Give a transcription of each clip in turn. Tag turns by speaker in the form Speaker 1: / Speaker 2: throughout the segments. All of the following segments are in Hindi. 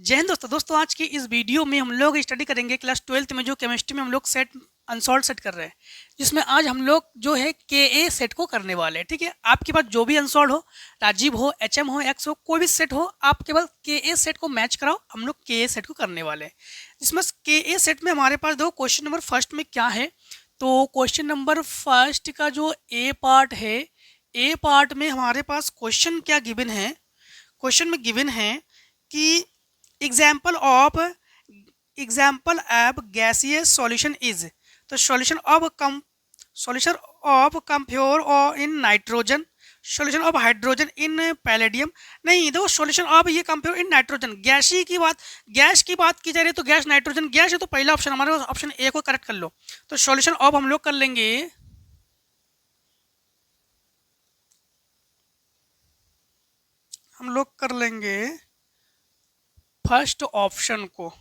Speaker 1: जय हिंद दोस्तों आज की इस वीडियो में हम लोग स्टडी करेंगे क्लास 12th में जो केमिस्ट्री में हम लोग सेट अनसॉल्व सेट कर रहे हैं, जिसमें आज हम लोग जो है के ए सेट को करने वाले हैं। ठीक है, आपके पास जो भी अनसॉल्व हो, राजीव हो, एच एम हो, एक्स हो, कोई भी सेट हो, आपके पास के ए सेट को मैच कराओ। हम लोग के ए सेट को करने वाले हैं। जिसमें के ए सेट में हमारे पास दो क्वेश्चन नंबर फर्स्ट में क्या है, तो क्वेश्चन नंबर फर्स्ट का जो ए पार्ट है, ए पार्ट में हमारे पास क्वेश्चन क्या गिवन है, क्वेश्चन में गिवन है कि example of gaseous solution is, तो सॉल्यूशन ऑफ कंप्योर और in nitrogen, solution of hydrogen in palladium. नहीं, देखो सॉल्यूशन ऑफ ये कंप्योर इन नाइट्रोजन, गैस की बात की जा रही है, तो गैस नाइट्रोजन गैस है, तो पहला ऑप्शन हमारे ऑप्शन ए को करेक्ट कर लो। तो सॉल्यूशन ऑफ हम लोग कर लेंगे, फर्स्ट ऑप्शन को,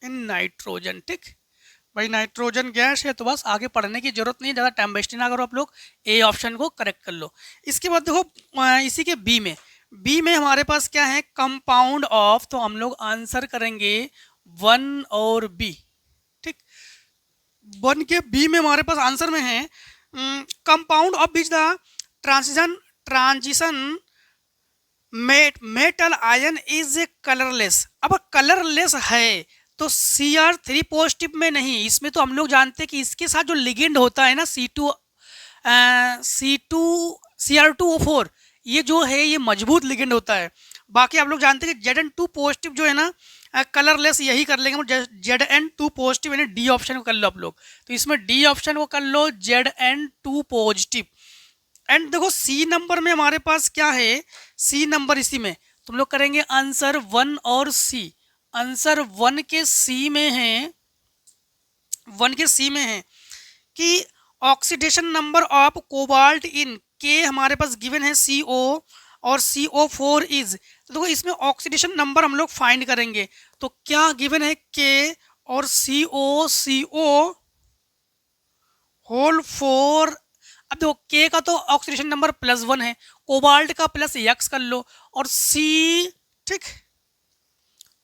Speaker 1: इन नाइट्रोजन। ठीक भाई, नाइट्रोजन गैस है, तो बस आगे पढ़ने की जरूरत नहीं, ज़्यादा टाइम वेस्ट ना करो, आप लोग ए ऑप्शन को करेक्ट कर लो। इसके बाद देखो इसी के बी में हमारे पास क्या है, कंपाउंड ऑफ, तो हम लोग आंसर करेंगे 1 और बी। ठीक, 1 के बी में हमारे पास आंसर में है compound of which the transition metal ion is colourless. अब कलरलेस है तो Cr3 पॉजिटिव में नहीं, इसमें तो हम लोग जानते हैं कि इसके साथ जो लिगेंड होता है ना Cr2O4, ये जो है ये मजबूत लिगेंड होता है। बाकी आप लोग जानते हैं कि Zn2 पॉजिटिव जो है ना कलरलेस, यही कर लेंगे Zn2 पॉजिटिव, यानी डी ऑप्शन को कर लो आप लोग। तो इसमें डी ऑप्शन को कर लो, Zn2 पॉजिटिव। एंड देखो सी नंबर में हमारे पास क्या है, सी नंबर इसी में तुम लोग करेंगे आंसर 1 और सी। आंसर 1 के सी में है, 1 के सी में है कि ऑक्सीडेशन नंबर ऑफ कोबाल्ट इन के हमारे पास गिवन है CO और CO4 इज। तो देखो इसमें ऑक्सीडेशन नंबर हम लोग फाइंड करेंगे, तो क्या गिवन है के और CO होल 4। अब देखो के का तो ऑक्सीडेशन नंबर +1 है, कोबाल्ट का +x कर लो, और सी, ठीक,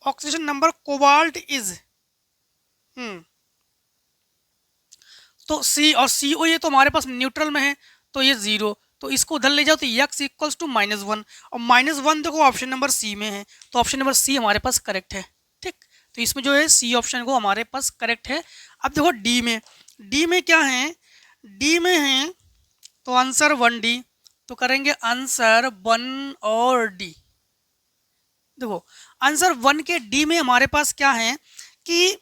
Speaker 1: ऑक्सीडेशन नंबर कोबाल्ट इज तो सी और CO ये तो हमारे पास न्यूट्रल में है, तो ये 0, तो इसको उधर ले जाओ, तो x इक्वल्स टू -1, और -1 देखो ऑप्शन नंबर सी में है, तो ऑप्शन नंबर सी हमारे पास करेक्ट है। ठीक, तो इसमें जो है सी ऑप्शन को हमारे पास करेक्ट है। अब देखो डी में क्या है, डी में है तो आंसर 1D, तो करेंगे आंसर 1 और डी। देखो आंसर 1 के डी में हमारे पास क्या है कि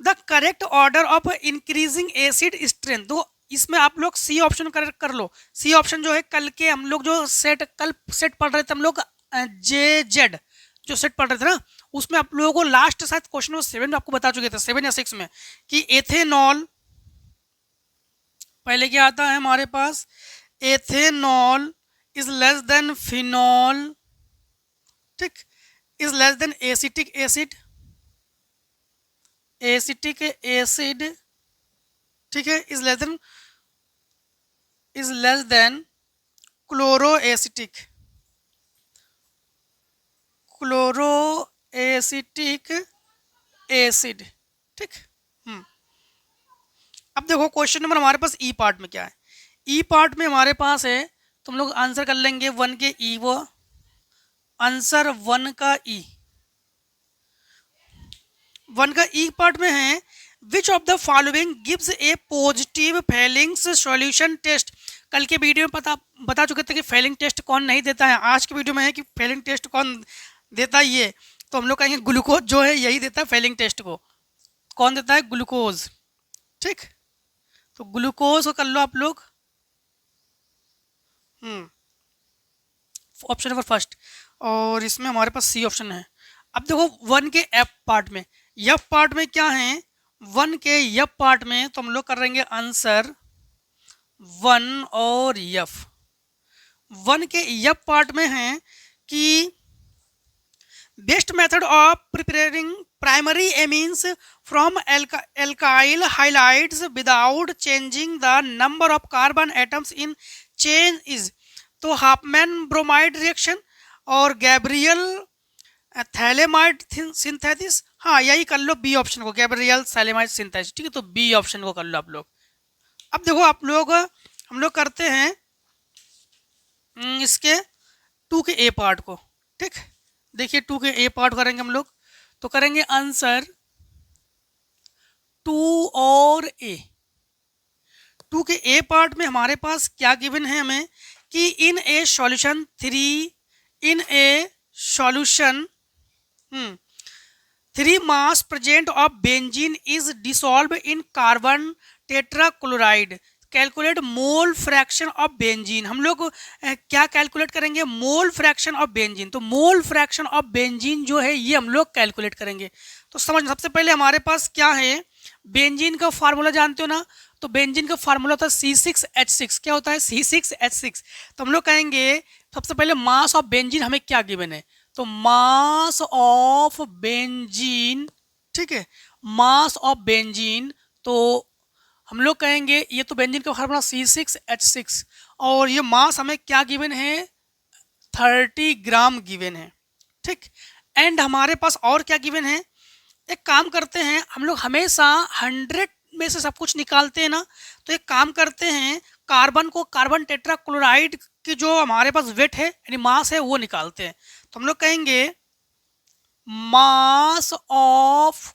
Speaker 1: the correct order of increasing acid strength. तो इसमें आप लोग सी ऑप्शन करेक्ट कर लो। सी ऑप्शन जो है कल के हम लोग जो कल सेट पढ़ रहे थे हम लोग, JZ जो सेट पढ़ रहे थे ना, उसमें आप लोगों को लास्ट शायद क्वेश्चन नंबर 7 में आपको बता चुके थे, 7 या 6 में, कि एथेनॉल, पहले क्या आता है हमारे पास, ethanol is less than phenol, ठीक, is less than acetic acid, ठीक है, is less than chloroacetic acid. ठीक, अब देखो क्वेश्चन नंबर हमारे पास ई पार्ट में क्या है, ई पार्ट में हमारे पास है, तुम लोग आंसर कर लेंगे 1 के ई, वो आंसर 1 का ई, 1 का ई पार्ट में है which of the following gives a positive Fehling's solution test. कल के वीडियो में बता चुके थे कि फेलिंग टेस्ट कौन नहीं देता है, आज के वीडियो में है कि फेलिंग टेस्ट कौन देता है, ये तो हम लोग कहेंगे ग्लूकोज जो है यही देता है फेलिंग टेस्ट को। कौन देता है, ग्लूकोज। ठीक, तो ग्लूकोज को कर लो आप लोग, ऑप्शन नंबर फर्स्ट, और इसमें हमारे पास सी ऑप्शन है। अब देखो 1 के एफ पार्ट में, एफ पार्ट में क्या है, 1 के एफ पार्ट में तो हम लोग करेंगे आंसर 1 और एफ। 1 के एफ पार्ट में है कि best method of preparing primary amines from alkyl halides without changing the number of carbon atoms in chain is, तो हाफमैन ब्रोमाइड रिएक्शन और गैब्रियल थैलेमाइड सिंथेसिस, हाँ यही कर लो बी ऑप्शन को, गैब्रियल थैलेमाइड सिंथेसिस, ठीक है, तो बी ऑप्शन को कर लो आप लोग। अब देखो आप लोग, हम लोग करते हैं इसके टू के ए पार्ट को, ठीक। देखिए टू के ए पार्ट करेंगे हम लोग, तो करेंगे आंसर टू और ए। टू के ए पार्ट में हमारे पास क्या गिवन है हमें कि in a solution three, in a solution 3 mass present of benzene is dissolved in carbon tetrachloride, calculate mole fraction of benzene. हम लोग क्या कैलकुलेट करेंगे, मोल फ्रैक्शन ऑफ बेंजीन। तो मोल फ्रैक्शन ऑफ बेंजीन जो है ये हम लोग कैलकुलेट करेंगे। तो समझ, सबसे पहले हमारे पास क्या है, बेंजीन का फार्मूला जानते हो ना, तो बेंजीन का फार्मूला होता है C6H6। क्या होता है, C6H6। तो हम लोग कहेंगे सबसे पहले मास ऑफ बेंजीन हमें क्या गिवन है, तो मास ऑफ बेंजीन, ठीक है, मास ऑफ बेंजीन, तो हम लोग कहेंगे ये तो बेंजीन का फार्मूला C6H6, और ये मास हमें क्या गिवन है, 30 ग्राम गिवन है, ठीक। एंड हमारे पास और क्या गिवन है, एक काम करते हैं हम लोग हमेशा 100 में से सब कुछ निकालते हैं ना, तो एक काम करते हैं कार्बन को, कार्बन टेट्राक्लोराइड की जो हमारे पास वेट है यानी मास है वो निकालते हैं। तो हम लोग कहेंगे मास ऑफ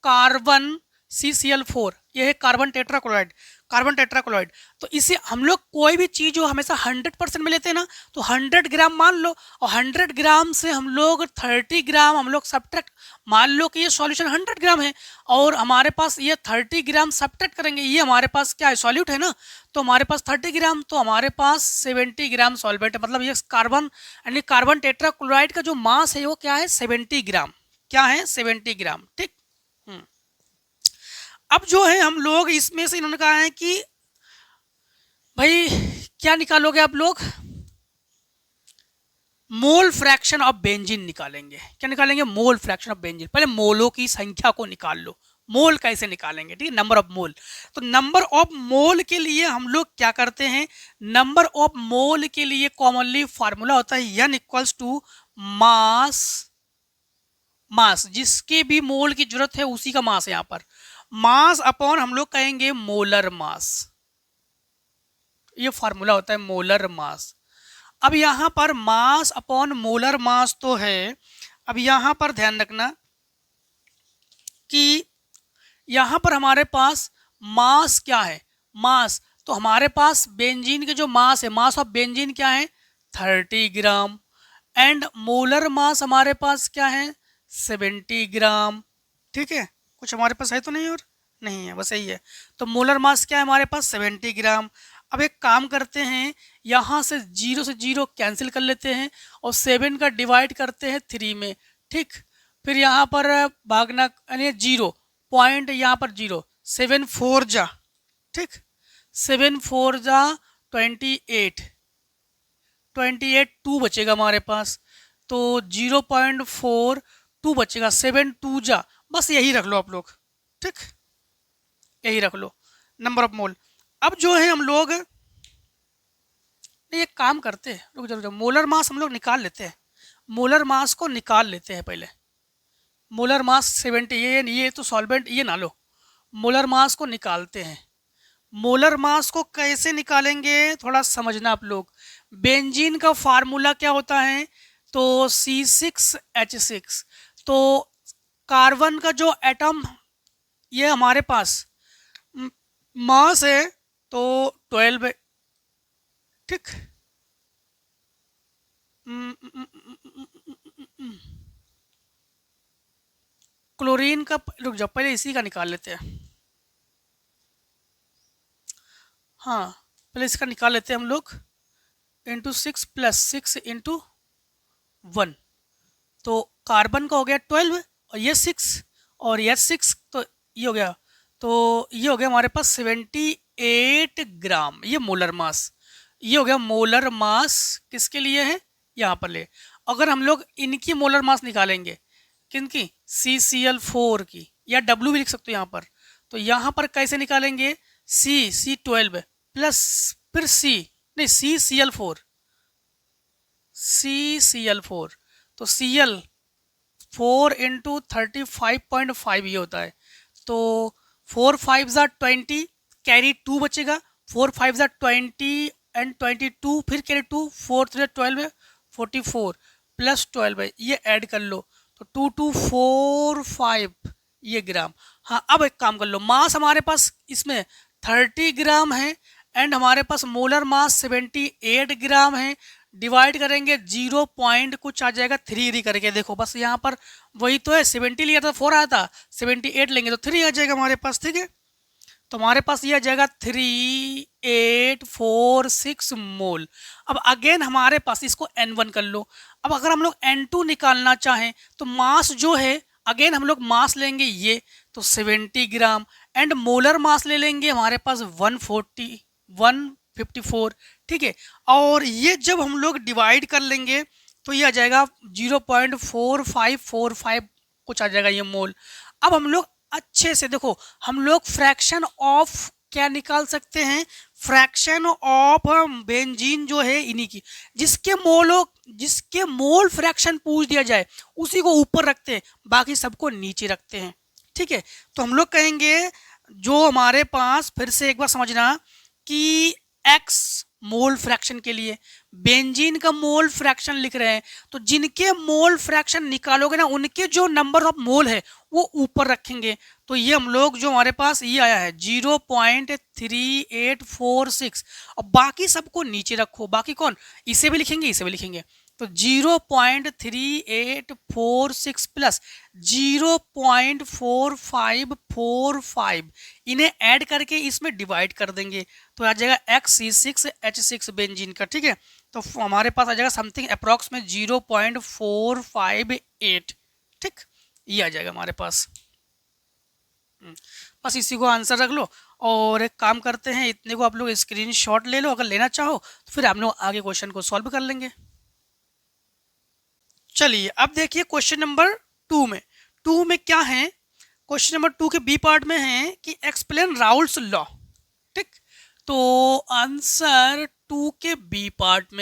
Speaker 1: कार्बन CCl4, ये है कार्बन टेट्राक्लोराइड, कार्बन टेट्राक्लोराइड। तो इसे हम लोग कोई भी चीज़ जो हमेशा 100% में लेते हैं ना, तो 100 ग्राम मान लो, और 100 ग्राम से हम लोग 30 ग्राम हम लोग सब्ट्रैक्ट, मान लो कि ये सॉल्यूशन 100 ग्राम है और हमारे पास ये 30 ग्राम सब्ट्रैक्ट करेंगे, ये हमारे पास क्या है, सॉल्यूट है ना, तो हमारे पास 30 ग्राम, तो हमारे पास 70 ग्राम सॉल्वेंट है। मतलब ये कार्बन यानी कार्बन टेट्राक्लोराइड का जो मास है वो क्या है, 70 ग्राम, क्या है, 70 ग्राम, ठीक। अब जो है हम लोग इसमें से इन्होंने कहा है कि भाई क्या निकालोगे आप लोग, मोल फ्रैक्शन ऑफ बेंजीन निकालेंगे। क्या निकालेंगे, मोल फ्रैक्शन ऑफ बेंजीन। पहले मोलों की संख्या को निकाल लो, मोल कैसे निकालेंगे, ठीक है, नंबर ऑफ मोल। तो नंबर ऑफ मोल के लिए हम लोग क्या करते हैं, नंबर ऑफ मोल के लिए कॉमनली फार्मूला होता है N इक्वल्स टू मास, मास जिसके भी मोल की जरूरत है उसी का मास है, यहाँ पर मास अपॉन हम लोग कहेंगे मोलर मास, ये फार्मूला होता है मोलर मास। अब यहाँ पर मास अपॉन मोलर मास तो है, अब यहाँ पर ध्यान रखना कि यहाँ पर हमारे पास मास क्या है, मास, तो हमारे पास बेंजीन के जो मास है, मास ऑफ बेंजीन क्या है, 30 ग्राम, एंड मोलर मास हमारे पास क्या है, 70 ग्राम, ठीक है। कुछ हमारे पास है तो नहीं, और नहीं है, बस यही है। तो मोलर मास क्या है हमारे पास, 70 ग्राम। अब एक काम करते हैं, यहाँ से 0 से 0 कैंसिल कर लेते हैं और 7 का डिवाइड करते हैं 3 में, ठीक। फिर यहाँ पर भागना यानी 0 पॉइंट, यहाँ पर 0, 7 4 जा, ठीक, 7 4 जा 28, 2 बचेगा हमारे पास, तो 0.4 2 बचेगा, 7 2 जा, बस यही रख लो आप लोग, ठीक, यही रख लो नंबर ऑफ मोल। अब जो है हम लोग एक काम करते हैं, रुक जाओ, मोलर मास हम लोग निकाल लेते हैं, मोलर मास को निकाल लेते हैं पहले। मोलर मास 70, ये तो सॉल्वेंट ये ना लो, मोलर मास को निकालते हैं। मोलर मास को कैसे निकालेंगे थोड़ा समझना आप लोग। बेंजीन का फार्मूला क्या होता है, तो C6H6, तो कार्बन का जो एटम ये हमारे पास मास है तो 12 है, ठीक। क्लोरीन का, रुक जाओ पहले इसी का निकाल लेते हैं, हाँ पहले इसका निकाल लेते हैं हम लोग, इंटू 6 + 6 इंटू 1, तो कार्बन का हो गया 12 और ये 6 और ये 6, तो ये हो गया, तो ये हो गया हमारे पास 78 ग्राम, ये मोलर मास, ये हो गया मोलर मास किसके लिए है, यहाँ पर ले। अगर हम लोग इनकी मोलर मास निकालेंगे, किनकी, CCl4 की, या W भी लिख सकते हो यहाँ पर, तो यहाँ पर कैसे निकालेंगे, C12 प्लस फिर CCl4, तो Cl 4 इंटू 35.5 ये होता है। तो 4 5 ज़ा 20, कैरी 2 बचेगा, 4 5 ज़ा 20 एंड 22, फिर कैरी 2, 4 3 12 है, 44 प्लस 12 है, ये ऐड कर लो तो 2245 ये ग्राम। हाँ, अब एक काम कर लो, मास हमारे पास इसमें 30 ग्राम है एंड हमारे पास मोलर मास 78 ग्राम है। डिवाइड करेंगे 0 पॉइंट कुछ आ जाएगा 3 करके, देखो बस यहाँ पर वही तो है, 70 लिया था 4 आया था, 78 लेंगे तो 3 आ जाएगा हमारे पास, ठीक है। तो हमारे पास ये आ जाएगा 3846 मोल। अब अगेन हमारे पास इसको N1 कर लो। अब अगर हम लोग N2 निकालना चाहें तो मास जो है, अगेन हम लोग मास लेंगे ये तो 70 ग्राम एंड मोलर मास ले लेंगे हमारे पास 154, ठीक है। और ये जब हम लोग डिवाइड कर लेंगे तो ये आ जाएगा 0.4545 कुछ आ जाएगा ये मोल। अब हम लोग अच्छे से देखो, हम लोग फ्रैक्शन ऑफ क्या निकाल सकते हैं, फ्रैक्शन ऑफ बेंजीन जो है इन्हीं की, जिसके मोल फ्रैक्शन पूछ दिया जाए उसी को ऊपर रखते हैं, बाकी सबको नीचे रखते हैं, ठीक है। तो हम लोग कहेंगे जो हमारे पास, फिर से एक बार समझना कि x मोल फ्रैक्शन के लिए बेंजीन का मोल फ्रैक्शन लिख रहे हैं, तो जिनके मोल फ्रैक्शन निकालोगे ना उनके जो नंबर ऑफ मोल है वो ऊपर रखेंगे। तो ये हम लोग जो हमारे पास ये आया है 0.3846 और बाकी सबको नीचे रखो, बाकी कौन, इसे भी लिखेंगे इसे भी लिखेंगे, तो 0.3846 प्लस 0.4545 इन्हें ऐड करके इसमें डिवाइड कर देंगे तो आ जाएगा XC6H6 बेंजीन का, ठीक है। तो हमारे पास आ जाएगा समथिंग अप्रॉक्स में 0.458, ठीक, ये आ जाएगा हमारे पास। बस इसी को आंसर रख लो और एक काम करते हैं, इतने को आप लोग स्क्रीनशॉट ले लो, अगर लेना चाहो तो फिर हम लोग आगे क्वेश्चन को सॉल्व कर लेंगे। चलिए अब देखिए क्वेश्चन नंबर 2 में क्या है। क्वेश्चन नंबर 2 के बी पार्ट में है कि एक्सप्लेन राउल्स लॉ, ठीक। तो आंसर 2 के बी पार्ट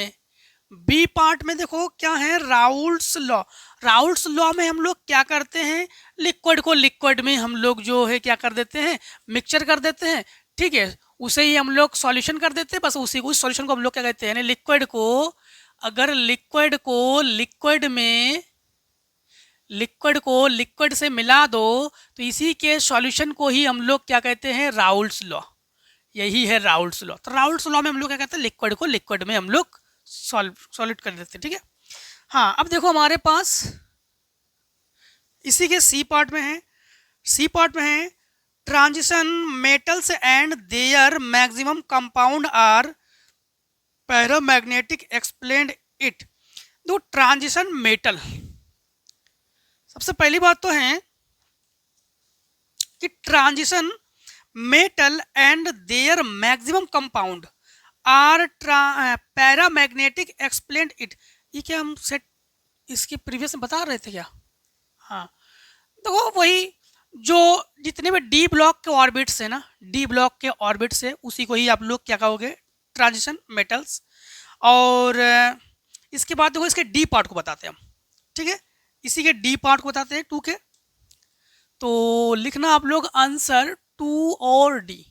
Speaker 1: में देखो क्या है, राउल्स लॉ। राउल्स लॉ में हम लोग क्या करते हैं, लिक्विड को लिक्विड में हम लोग जो है क्या कर देते हैं, मिक्सचर कर देते हैं, ठीक है। उसे ही हम लोग सॉल्यूशन कर देते हैं, बस उस सॉल्यूशन को हम लोग क्या कहते हैं, लिक्विड को, अगर लिक्विड से मिला दो तो इसी के सॉल्यूशन को ही हम लोग क्या कहते हैं, राउल्स लॉ। यही है राउल्स लॉ। तो राउल्स लॉ में हम लोग क्या कहते हैं, लिक्विड को लिक्विड में हम लोग सॉल्यूट कर देते हैं, ठीक है। हाँ, अब देखो हमारे पास इसी के सी पार्ट में है transition metals and their maximum compound are paramagnetic explained it. दो ट्रांजिशन मेटल, सबसे पहली बात तो है कि transition metal and their maximum compound are paramagnetic explained it. ये क्या हम सेट इसके प्रीवियस में बता रहे थे क्या? हाँ, देखो वही जो जितने भी डी ब्लॉक के ऑर्बिट्स है ना, डी ब्लॉक के ऑर्बिट्स है उसी को ही आप लोग क्या कहोगे, ट्रांजिशन मेटल्स। और इसके बाद देखो इसके डी पार्ट को बताते हैं हम, ठीक है। इसी के डी पार्ट को बताते हैं 2 के। तो लिखना आप लोग आंसर 2 और डी।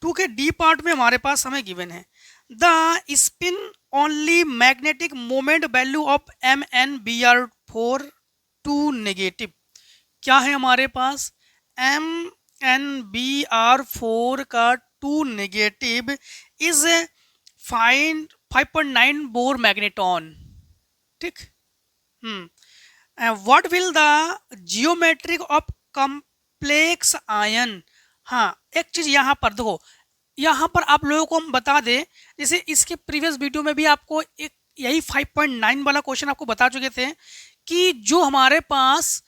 Speaker 1: 2 के डी पार्ट में हमारे पास हमें गिवन है the spin only magnetic moment value of MnBr4 2 negative. क्या है हमारे पास, MnBr4 का 2 नेगेटिव इज 5.9 बोर मैग्नेटॉन, ठीक। What will the geometric of complex ion. हाँ, एक चीज यहाँ पर देखो, यहाँ पर आप लोगों को हम बता दें, जैसे इसके प्रीवियस वीडियो में भी आपको एक यही 5.9 वाला क्वेश्चन आपको बता चुके थे कि जो हमारे पास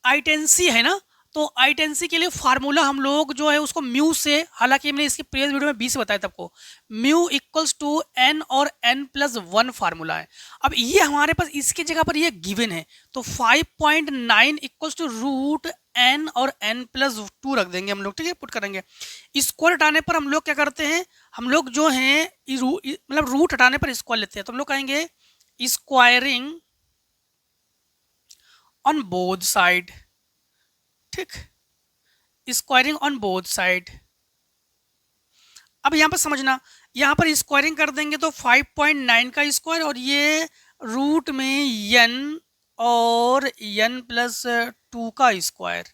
Speaker 1: आइटेंसी है ना, तो आइटेंसी के लिए फार्मूला हम लोग जो है उसको म्यू से, हालांकि हमने इसके प्रीवियस वीडियो में 20 बताया था आपको, म्यू इक्वल्स टू n और n+1 फार्मूला है। अब ये हमारे पास इसकी जगह पर ये गिवन है, तो 5.9 इक्वल्स टू रूट n और n+2 रख देंगे हम लोग, ठीक है, पुट करेंगे। स्क्वायर हटाने पर हम लोग क्या करते हैं, हम लोग जो है मतलब रूट हटाने पर स्क्वायर लेते हैं, तो हम लोग कहेंगे स्क्वायरिंग ऑन बोथ साइड, ठीक, स्क्वायरिंग ऑन बोथ साइड। अब यहाँ पर समझना, यहाँ पर स्क्वायरिंग कर देंगे तो 5.9 का स्क्वायर और ये रूट में n और n+2 का स्क्वायर,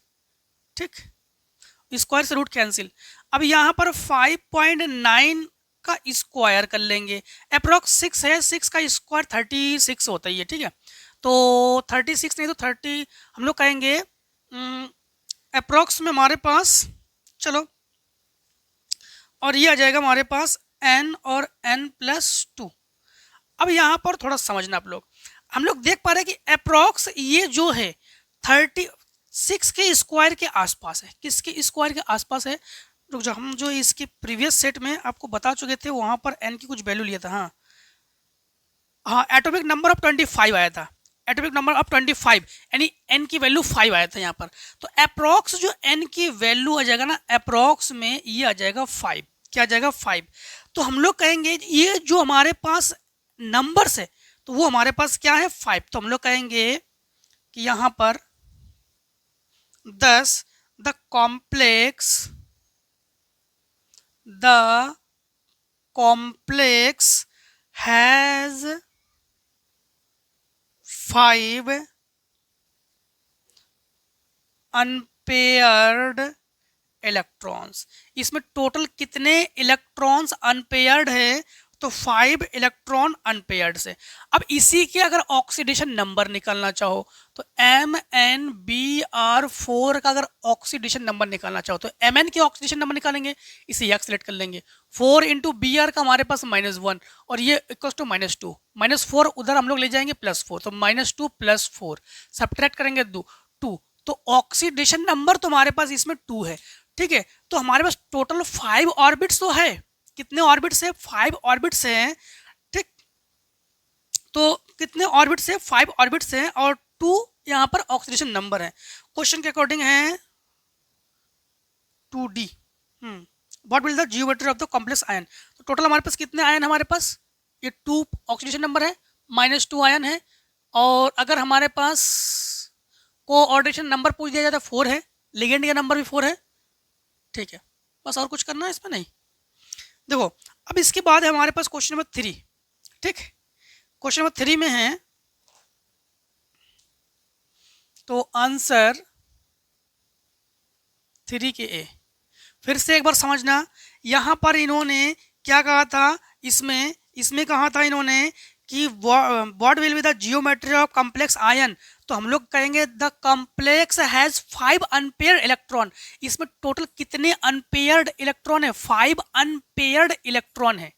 Speaker 1: ठीक, स्क्वायर से रूट कैंसिल। अब यहाँ पर 5.9 का स्क्वायर कर लेंगे, अप्रोक्स 6 है, 6 का स्क्वायर 36 होता ही है, ठीक है। तो 36 नहीं तो 30 हम लोग कहेंगे अप्रोक्स में हमारे पास, चलो, और ये आ जाएगा हमारे पास n और n+2। अब यहाँ पर थोड़ा समझना आप लोग, हम लोग देख पा रहे हैं कि अप्रोक्स ये जो है 36 के स्क्वायर के आसपास है। किसके स्क्वायर के आसपास है? रुक जाओ, हम जो इसके प्रीवियस सेट में आपको बता चुके थे वहाँ पर n की कुछ वैल्यू लिया था। हाँ हाँ, एटॉमिक नंबर ऑफ 25 आया था, एटॉमिक नंबर ऑफ 25, यानी n की वैल्यू 5 आया था यहाँ पर। तो अप्रोक्स जो n की वैल्यू आ जाएगा ना, अप्रोक्स में ये आ जाएगा 5। क्या आ जाएगा? 5। तो हम लोग कहेंगे ये जो हमारे पास नंबर्स है तो वो हमारे पास क्या है? 5। तो हम लोग कहेंगे कि यहाँ पर 10 the complex has 5 unpaired electrons. इसमें टोटल कितने इलेक्ट्रॉन्स अनपेयर्ड है? तो 5 इलेक्ट्रॉन अनपेयर्ड से। अब इसी के अगर ऑक्सीडेशन नंबर निकालना चाहो तो MnBr4 का अगर ऑक्सीडेशन नंबर निकालना चाहो तो Mn के ऑक्सीडेशन नंबर निकालेंगे, इसे यक सेलेक्ट कर लेंगे। 4 इंटू Br का हमारे पास -1 और ये इक्वल्स टू -2, -4 उधर हम लोग ले जाएंगे +4, तो -2 + 4 सब्ट्रैक्ट करेंगे 2, तो ऑक्सीडेशन नंबर तुम्हारे पास इसमें 2 है, ठीक है। तो हमारे पास टोटल 5 ऑर्बिट्स तो है। कितने ऑर्बिट्स है? 5 ऑर्बिट्स हैं, ठीक। तो कितने ऑर्बिट्स है? 5 ऑर्बिट्स हैं और 2 यहाँ पर ऑक्सीडेशन नंबर है। क्वेश्चन के अकॉर्डिंग है 2D। What will the geometry of the complex ion. तो टोटल हमारे पास कितने आयन हमारे पास? ये 2 ऑक्सीडेशन नंबर है, -2 आयन है, और अगर हमारे पास कोऑर्डिनेशन नंबर पूछ दिया जाता है 4 है, लिगेंड का नंबर भी 4 है, ठीक है। बस और कुछ करना है इसमें नहीं। देखो अब इसके बाद है हमारे पास क्वेश्चन नंबर 3, ठीक। क्वेश्चन नंबर 3 में है तो आंसर 3 के ए। फिर से एक बार समझना, यहाँ पर इन्होंने क्या कहा था, इसमें कहा था इन्होंने कि what will be the geometry of complex ion. तो हम लोग कहेंगे the complex has 5 unpaired electron. इसमें टोटल कितने अनपेयर्ड इलेक्ट्रॉन है? 5 अनपेयर्ड इलेक्ट्रॉन है,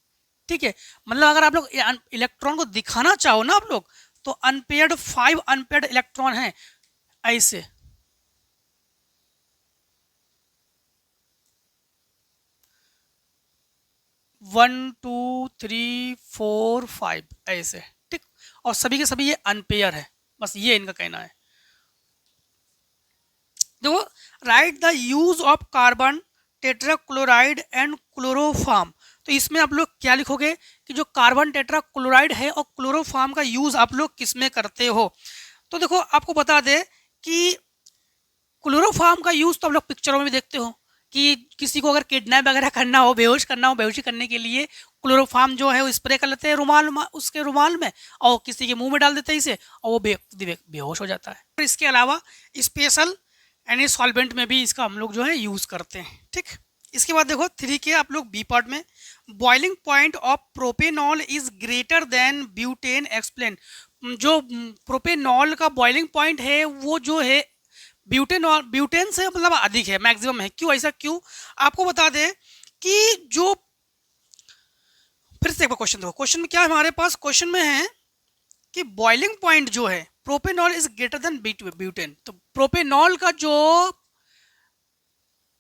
Speaker 1: ठीक है। मतलब अगर आप लोग इलेक्ट्रॉन को दिखाना चाहो ना आप लोग, तो अनपेयर्ड 5 अनपेयर्ड इलेक्ट्रॉन है ऐसे। वन 2 3 4 5 ऐसे, ठीक। और सभी के सभी ये अनपेयर है, बस ये इनका कहना है। देखो, right the use of carbon tetrachloride and chloroform. तो इसमें आप लोग क्या लिखोगे कि जो कार्बन टेट्राक्लोराइड है और क्लोरोफॉर्म का यूज आप लोग किस में करते हो। तो देखो आपको बता दे कि क्लोरोफॉर्म का यूज तो आप लोग पिक्चरों में भी देखते हो कि किसी को अगर किडनैप वगैरह करना हो, बेहोश करना हो, बेहोशी करने के लिए क्लोरोफॉर्म जो है वो स्प्रे कर लेते हैं उसके रुमाल में, और किसी के मुंह में डाल देते हैं इसे, और वो बेहोश हो जाता है। और इसके अलावा स्पेशल एनी सॉल्वेंट में भी इसका हम लोग जो है यूज़ करते हैं, ठीक। इसके बाद देखो 3 के आप लोग बी पार्ट में, boiling point of propanol is greater than butane explain. जो प्रोपेनॉल का बॉइलिंग पॉइंट है वो जो है ब्यूटेन से मतलब अधिक है, मैक्सिमम है। क्यों ऐसा? क्यों आपको बता दें कि जो, फिर से एक बार क्वेश्चन देखो, क्वेश्चन में क्या है हमारे पास? क्वेश्चन में है कि बॉइलिंग पॉइंट जो है propanol is greater than butane. तो प्रोपेनॉल का जो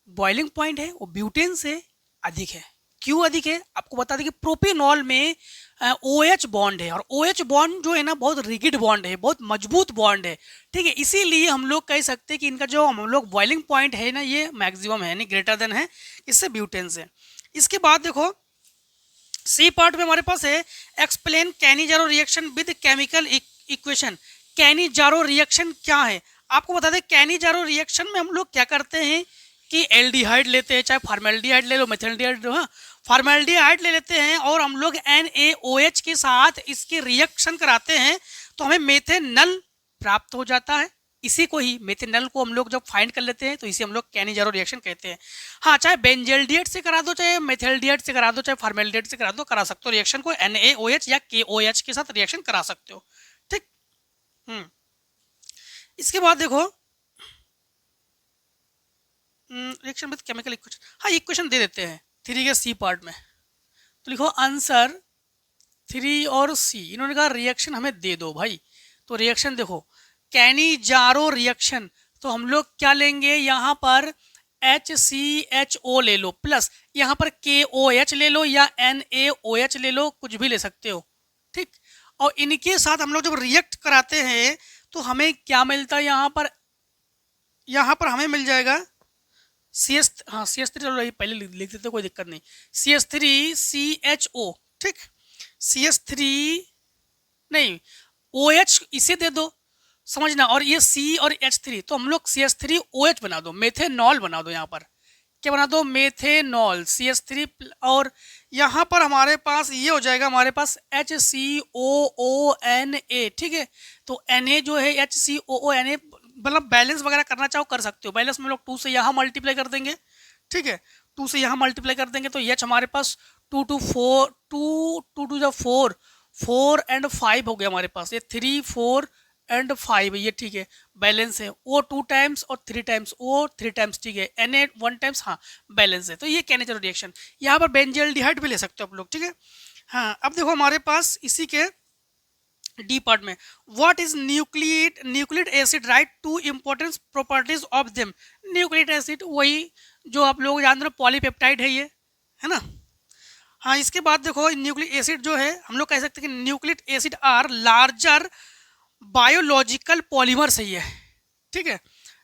Speaker 1: बॉइलिंग पॉइंट है वो ब्यूटेन से अधिक है। क्यों अधिक है? आपको बता दें कि प्रोपेनॉल में OH बॉन्ड है, और OH बॉन्ड जो है ना बहुत रिगिड बॉन्ड है, बहुत मजबूत बॉन्ड है, ठीक है। इसीलिए हम लोग कह सकते हैं कि इनका जो हम लोग बॉइलिंग पॉइंट है ना ये मैक्सिमम है, नहीं ग्रेटर देन है इससे ब्यूटेन से। इसके बाद देखो सी पार्ट में हमारे पास है explain Cannizzaro reaction with chemical equation. Cannizzaro reaction क्या है, आपको बता दें कैनिजारो रिएक्शन में हम लोग क्या करते हैं कि एल्डिहाइड लेते हैं, चाहे फॉर्मेल्डिहाइड ले लो, मेथिल्डिहाइड लो, हाँ फॉर्मेल्डिहाइड ले लेते हैं और हम लोग NaOH के साथ इसके रिएक्शन कराते हैं तो हमें मेथेनल प्राप्त हो जाता है। इसी को ही मेथेनल को हम लोग जब फाइंड कर लेते हैं तो इसे हम लोग कैनिजारो रिएक्शन कहते हैं। हाँ, चाहे बेंजल्डिहाइड से करा दो, चाहे मेथिल्डिहाइड से करा दो, चाहे फॉर्मेल्डिहाइड से करा दो, करा सकते हो रिएक्शन को NaOH या KOH के साथ रिएक्शन करा सकते हो। ठीक। इसके बाद देखो रिएक्शन विद केमिकल इक्वेशन, हाँ इक्वेशन दे देते हैं 3 के सी पार्ट में, तो लिखो आंसर 3 और सी। इन्होंने कहा रिएक्शन हमें दे दो भाई, तो रिएक्शन देखो कैनिजारो रिएक्शन, तो हम लोग क्या लेंगे यहाँ पर HCHO ले लो प्लस यहाँ पर KOH ले लो या NaOH ले लो, कुछ भी ले सकते हो। ठीक, और इनके साथ हम लोग जब रिएक्ट कराते हैं तो हमें क्या मिलता है यहाँ पर हमें मिल जाएगा CH3, चलो पहले लिख देते कोई दिक्कत नहीं, CH3CHO। ठीक, CH3 नहीं OH इसे दे दो, समझना, और ये C और H3, तो हम लोग CH3OH बना दो, मेथेनॉल बना दो, यहाँ पर क्या बना दो मेथेनॉल CH3, और यहाँ पर हमारे पास ये हो जाएगा हमारे पास HCOONA। ठीक है, तो Na जो है HCOONA, मतलब बैलेंस वगैरह करना चाहो कर सकते हो, बैलेंस में लोग 2 से यहाँ मल्टीप्लाई कर देंगे। ठीक है, 2 से यहाँ मल्टीप्लाई कर देंगे तो H हमारे पास 2 to 4 4 and 5 हो गया हमारे पास, ये 3 4 and 5 ये ठीक है, बैलेंस है। O 2 टाइम्स और 3 टाइम्स, O 3 टाइम्स, ठीक है, Na 1 टाइम्स, हाँ बैलेंस है। तो ये कैनिजारो रिएक्शन, यहाँ पर बेंजल्डिहाइड भी ले सकते हो आप लोग। ठीक है, हाँ अब देखो हमारे पास इसी के डी पार्ट में what is nucleic acid, right 2 important properties of them. Nucleic acid वही जो आप लोग जान रहे हो पॉलीपेप्टाइड है, ये है ना। हाँ, इसके बाद देखो न्यूक्लिक एसिड जो है हम लोग कह सकते हैं कि nucleic acid are larger biological polymer सही है। ठीक है,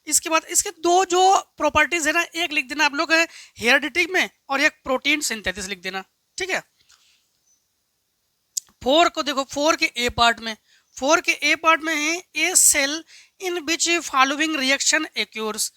Speaker 1: इसके बाद इसके 2 जो प्रॉपर्टीज है ना, एक लिख देना आप लोग है हेरेडिटी में और एक प्रोटीन सिंथेसिस लिख देना। ठीक है, 4 को देखो 4 के ए पार्ट में, 4 के ए पार्ट में है a cell in which following reaction occurs.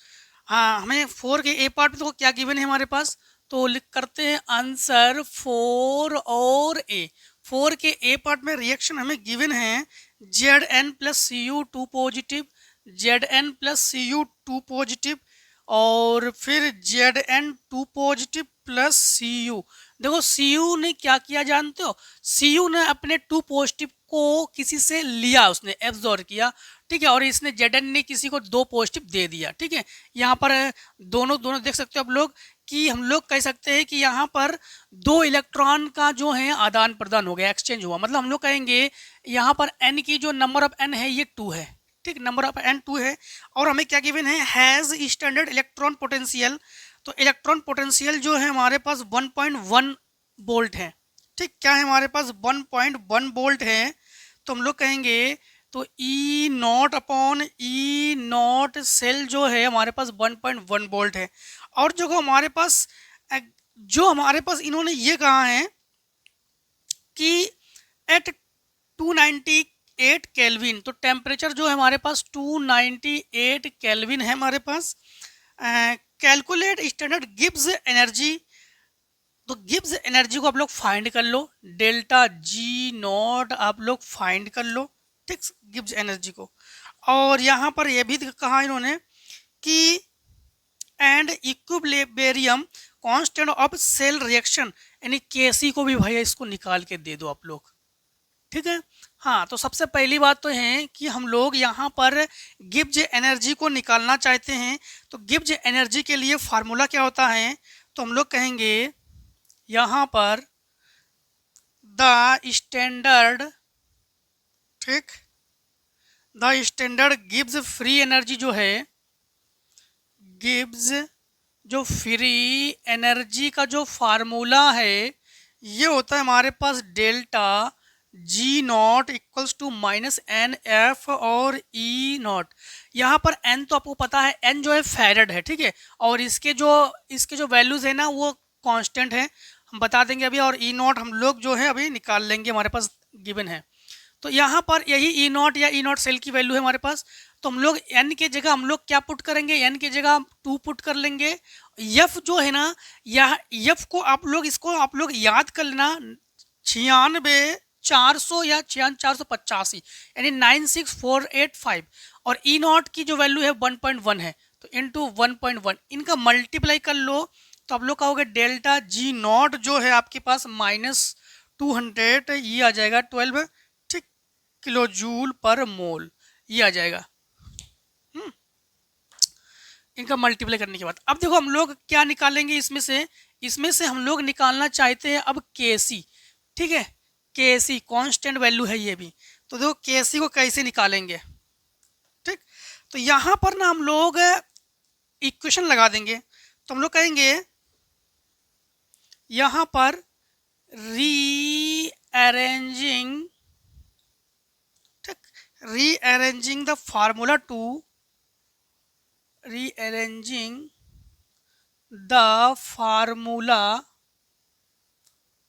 Speaker 1: हाँ, हमें 4 के ए पार्ट में तो क्या गिवन है हमारे पास, तो लिख करते हैं आंसर 4 और ए। 4 के ए पार्ट में रिएक्शन हमें गिवन है Zn plus Cu2 positive, Zn plus Cu2 positive, और फिर Zn2 पॉजिटिव प्लस Cu। देखो Cu ने क्या किया जानते हो, Cu ने अपने 2 पॉजिटिव को किसी से लिया, उसने एब्जॉर्ब किया। ठीक है, और इसने Zn ने किसी को 2 पॉजिटिव दे दिया। ठीक है, यहाँ पर दोनों देख सकते हो आप लोग कि हम लोग कह सकते हैं कि यहाँ पर 2 इलेक्ट्रॉन का जो है आदान प्रदान हो गया, एक्सचेंज हुआ। मतलब हम लोग कहेंगे यहाँ पर n की जो नंबर ऑफ n है ये 2 है। ठीक, नंबर ऑफ n 2 है, और हमें क्या गिवन है हैज स्टैंडर्ड इलेक्ट्रॉन पोटेंशियल। तो इलेक्ट्रॉन पोटेंशियल जो है हमारे पास 1.1 वोल्ट है। ठीक, क्या है हमारे पास 1.1 वोल्ट है, तो हम लोग कहेंगे तो E0 अपॉन E0 सेल जो है हमारे पास 1.1 वोल्ट है। और जो हमारे पास इन्होंने ये कहा है कि एट 298 केल्विन, तो टेम्परेचर जो है हमारे पास 298 केल्विन है हमारे पास। कैलकुलेट स्टैंडर्ड गिब्स एनर्जी, तो गिब्स एनर्जी को आप लोग फाइंड कर लो, डेल्टा G0 आप लोग फाइंड कर लो। ठीक, गिब्स एनर्जी को। और यहाँ पर यह भी कहा इन्होंने कि and equilibrium constant of cell reaction, यानी Kc को भी भैया इसको निकाल के दे दो आप लोग। ठीक है, हाँ, तो सबसे पहली बात तो है कि हम लोग यहाँ पर गिब्स एनर्जी को निकालना चाहते हैं, तो गिब्स एनर्जी के लिए फार्मूला क्या होता है, तो हम लोग कहेंगे यहाँ पर द स्टैंडर्ड, ठीक, the standard Gibbs free energy जो है, गिब्स जो फ्री एनर्जी का जो फार्मूला है ये होता है हमारे पास delta G0 equals to minus NF और E0। यहाँ पर N तो आपको पता है, N जो है फैरेड है। ठीक है, और इसके जो वैल्यूज़ है ना वो कांस्टेंट है, हम बता देंगे अभी। और E0 हम लोग जो है अभी निकाल लेंगे, हमारे पास गिवन है। तो यहाँ पर यही ई नॉट या ई नॉट सेल की वैल्यू है हमारे पास। तो हम लोग एन के जगह हम लोग क्या पुट करेंगे, एन के जगह 2 पुट कर लेंगे। एफ जो है ना, यह एफ को आप लोग याद कर लेना, 96,400 या 96,485 यानी 96,485। और ई नॉट की जो वैल्यू है 1.1 है, तो इंटू 1.1 इनका मल्टीप्लाई कर लो, तो आप लोग कहोगे डेल्टा जी नॉट जो है आपके पास -200, ये आ जाएगा 12 ठीक किलो जूल पर मोल, ये आ जाएगा इनका मल्टीप्लाई करने के बाद। अब देखो हम लोग क्या निकालेंगे इसमें से हम लोग निकालना चाहते हैं अब केसी, ठीक है, केसी कांस्टेंट वैल्यू है ये भी। तो देखो केसी को कैसे निकालेंगे, ठीक। तो यहाँ पर ना हम लोग इक्वेशन लगा देंगे। तो हम लोग कहेंगे यहाँ पर रीअरेंजिंग, ठीक, rearranging the formula to, rearranging the formula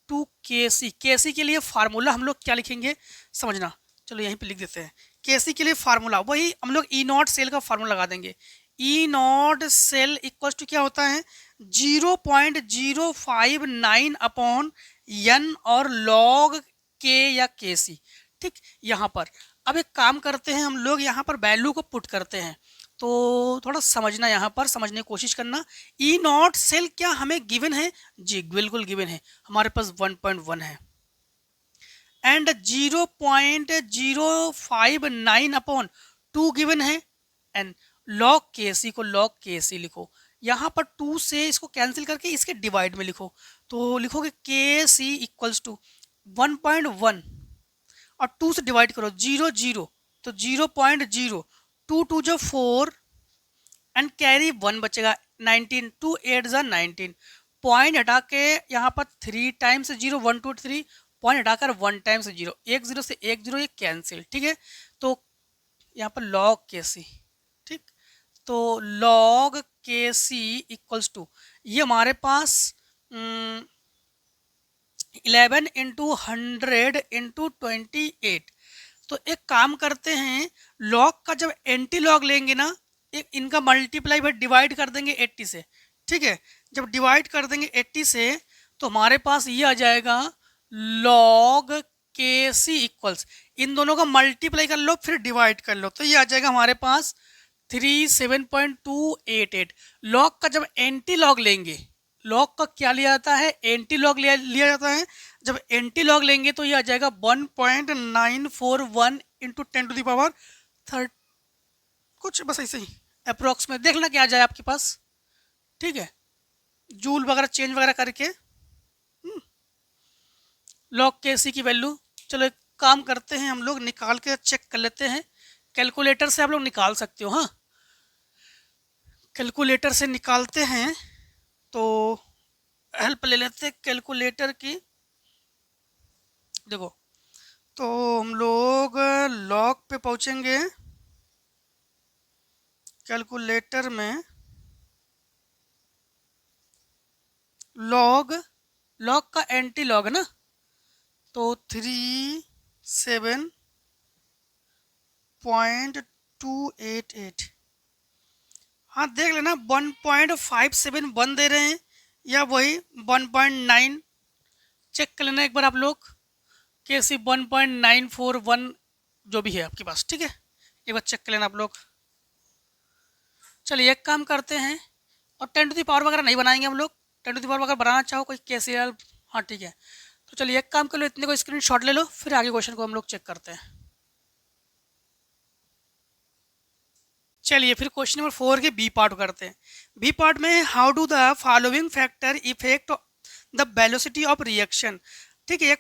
Speaker 1: to KC. KC के लिए फार्मूला हम लोग क्या लिखेंगे समझना, चलो यहीं पे लिख देते हैं। केसी के लिए फार्मूला वही हम लोग ई नॉट सेल का फार्मूला लगा देंगे। ई नॉट सेल इक्वल टू क्या होता है 0.059 अपॉन एन और लॉग के या केसी, ठीक। यहाँ पर अब एक काम करते हैं हम लोग, यहाँ पर वैल्यू को पुट करते हैं, तो थोड़ा समझना, यहाँ पर समझने की कोशिश करना। ई नॉट सेल क्या हमें गिवन है, जी बिल्कुल गिवन है, हमारे पास 1.1 है। एंड 0.059 अपॉन 2 गिवन है एन, लॉग के सी को लॉग के सी लिखो। यहाँ पर 2 से इसको कैंसिल करके इसके डिवाइड में लिखो, तो लिखोगे के सी इक्वल्स टू 1.1 और 2 से डिवाइड करो 0 तो 0.0, 2 2 जो 4 एंड कैरी 1 बचेगा 19, 2 8 जा 19, पॉइंट हटा के यहाँ पर 3 टाइम्स 0 1 2 3, पॉइंट हटाकर 1 टाइम्स 0, 1 0 से 1 0 ये कैंसिल, ठीक है। तो यहाँ पर लॉग के सी, ठीक, तो लॉग के सी इक्वल्स टू ये हमारे पास 11 इंटू 100 इंटू 28। तो एक काम करते हैं, लॉग का जब एंटी लॉग लेंगे ना, एक इनका मल्टीप्लाई बाय डिवाइड कर देंगे 80 से, ठीक है। जब डिवाइड कर देंगे 80 से तो हमारे पास ये आ जाएगा लॉग के सी इक्वल्स, इन दोनों का मल्टीप्लाई कर लो फिर डिवाइड कर लो, तो ये आ जाएगा हमारे पास 37.288। लॉग का जब एंटी लॉग लेंगे, लॉग का क्या लिया जाता है, एंटी लॉग लिया जाता है। जब एंटी लॉग लेंगे तो ये आ जाएगा 1.941 इंटू 10 टू द पावर 3, कुछ बस ऐसे ही अप्रोक्स में देखना क्या आ जाए आपके पास, ठीक है, जूल वगैरह चेंज वगैरह करके लॉग के सी की वैल्यू। चलो एक काम करते हैं, हम लोग निकाल के चेक कर लेते हैं, कैलकुलेटर से आप लोग निकाल सकते हो, हाँ कैलकुलेटर से निकालते हैं, तो हेल्प ले लेते हैं कैलकुलेटर की। देखो तो हम लोग लॉग पे पहुंचेंगे, कैलकुलेटर में लॉग का एंटी लॉग है ना, तो 37.288, हाँ देख लेना 1.571 दे रहे हैं या वही 1.9, चेक कर लेना एक बार आप लोग, कैसी 1.941 जो भी है आपके पास, ठीक है, एक बार चेक कर लेना आप लोग। चलिए एक काम करते हैं, और 10 टू द पावर वगैरह नहीं बनाएंगे हम लोग, 10 टू द पावर वगैरह बनाना चाहो कोई कैसे, हाँ ठीक है। तो चलिए एक काम कर लो, इतने को स्क्रीनशॉट ले लो, फिर आगे क्वेश्चन को हम लोग चेक करते हैं। चलिए फिर क्वेश्चन नंबर 4 के बी पार्ट करते हैं। बी पार्ट में how do the following factor effect the velocity of reaction, ठीक है, ये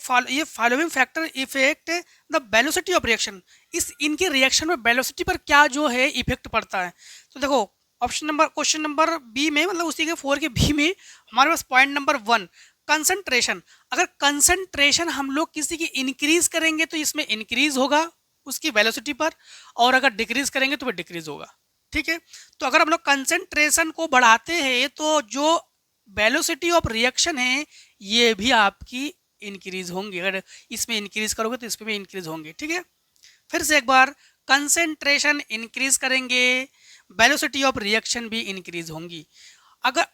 Speaker 1: following factor effect the velocity of reaction, इस इनके रिएक्शन में वेलोसिटी पर क्या जो है इफेक्ट पड़ता है। तो देखो क्वेश्चन नंबर बी में, मतलब उसी के 4 के बी में हमारे पास पॉइंट नंबर 1 कंसंट्रेशन, अगर कंसंट्रेशन हम लोग किसी की इंक्रीज करेंगे तो इसमें इंक्रीज होगा उसकी वेलोसिटी पर, और अगर डिक्रीज करेंगे तो वह डिक्रीज होगा, ठीक है। तो अगर हम लोग कंसंट्रेशन को बढ़ाते हैं तो जो वेलोसिटी ऑफ रिएक्शन है ये भी आपकी इंक्रीज होंगे, अगर इसमें इंक्रीज करोगे तो इसमें भी इंक्रीज होंगे। ठीक है, फिर से एक बार, कंसेंट्रेशन इंक्रीज करेंगे, वेलोसिटी ऑफ रिएक्शन भी इंक्रीज होंगी। अगर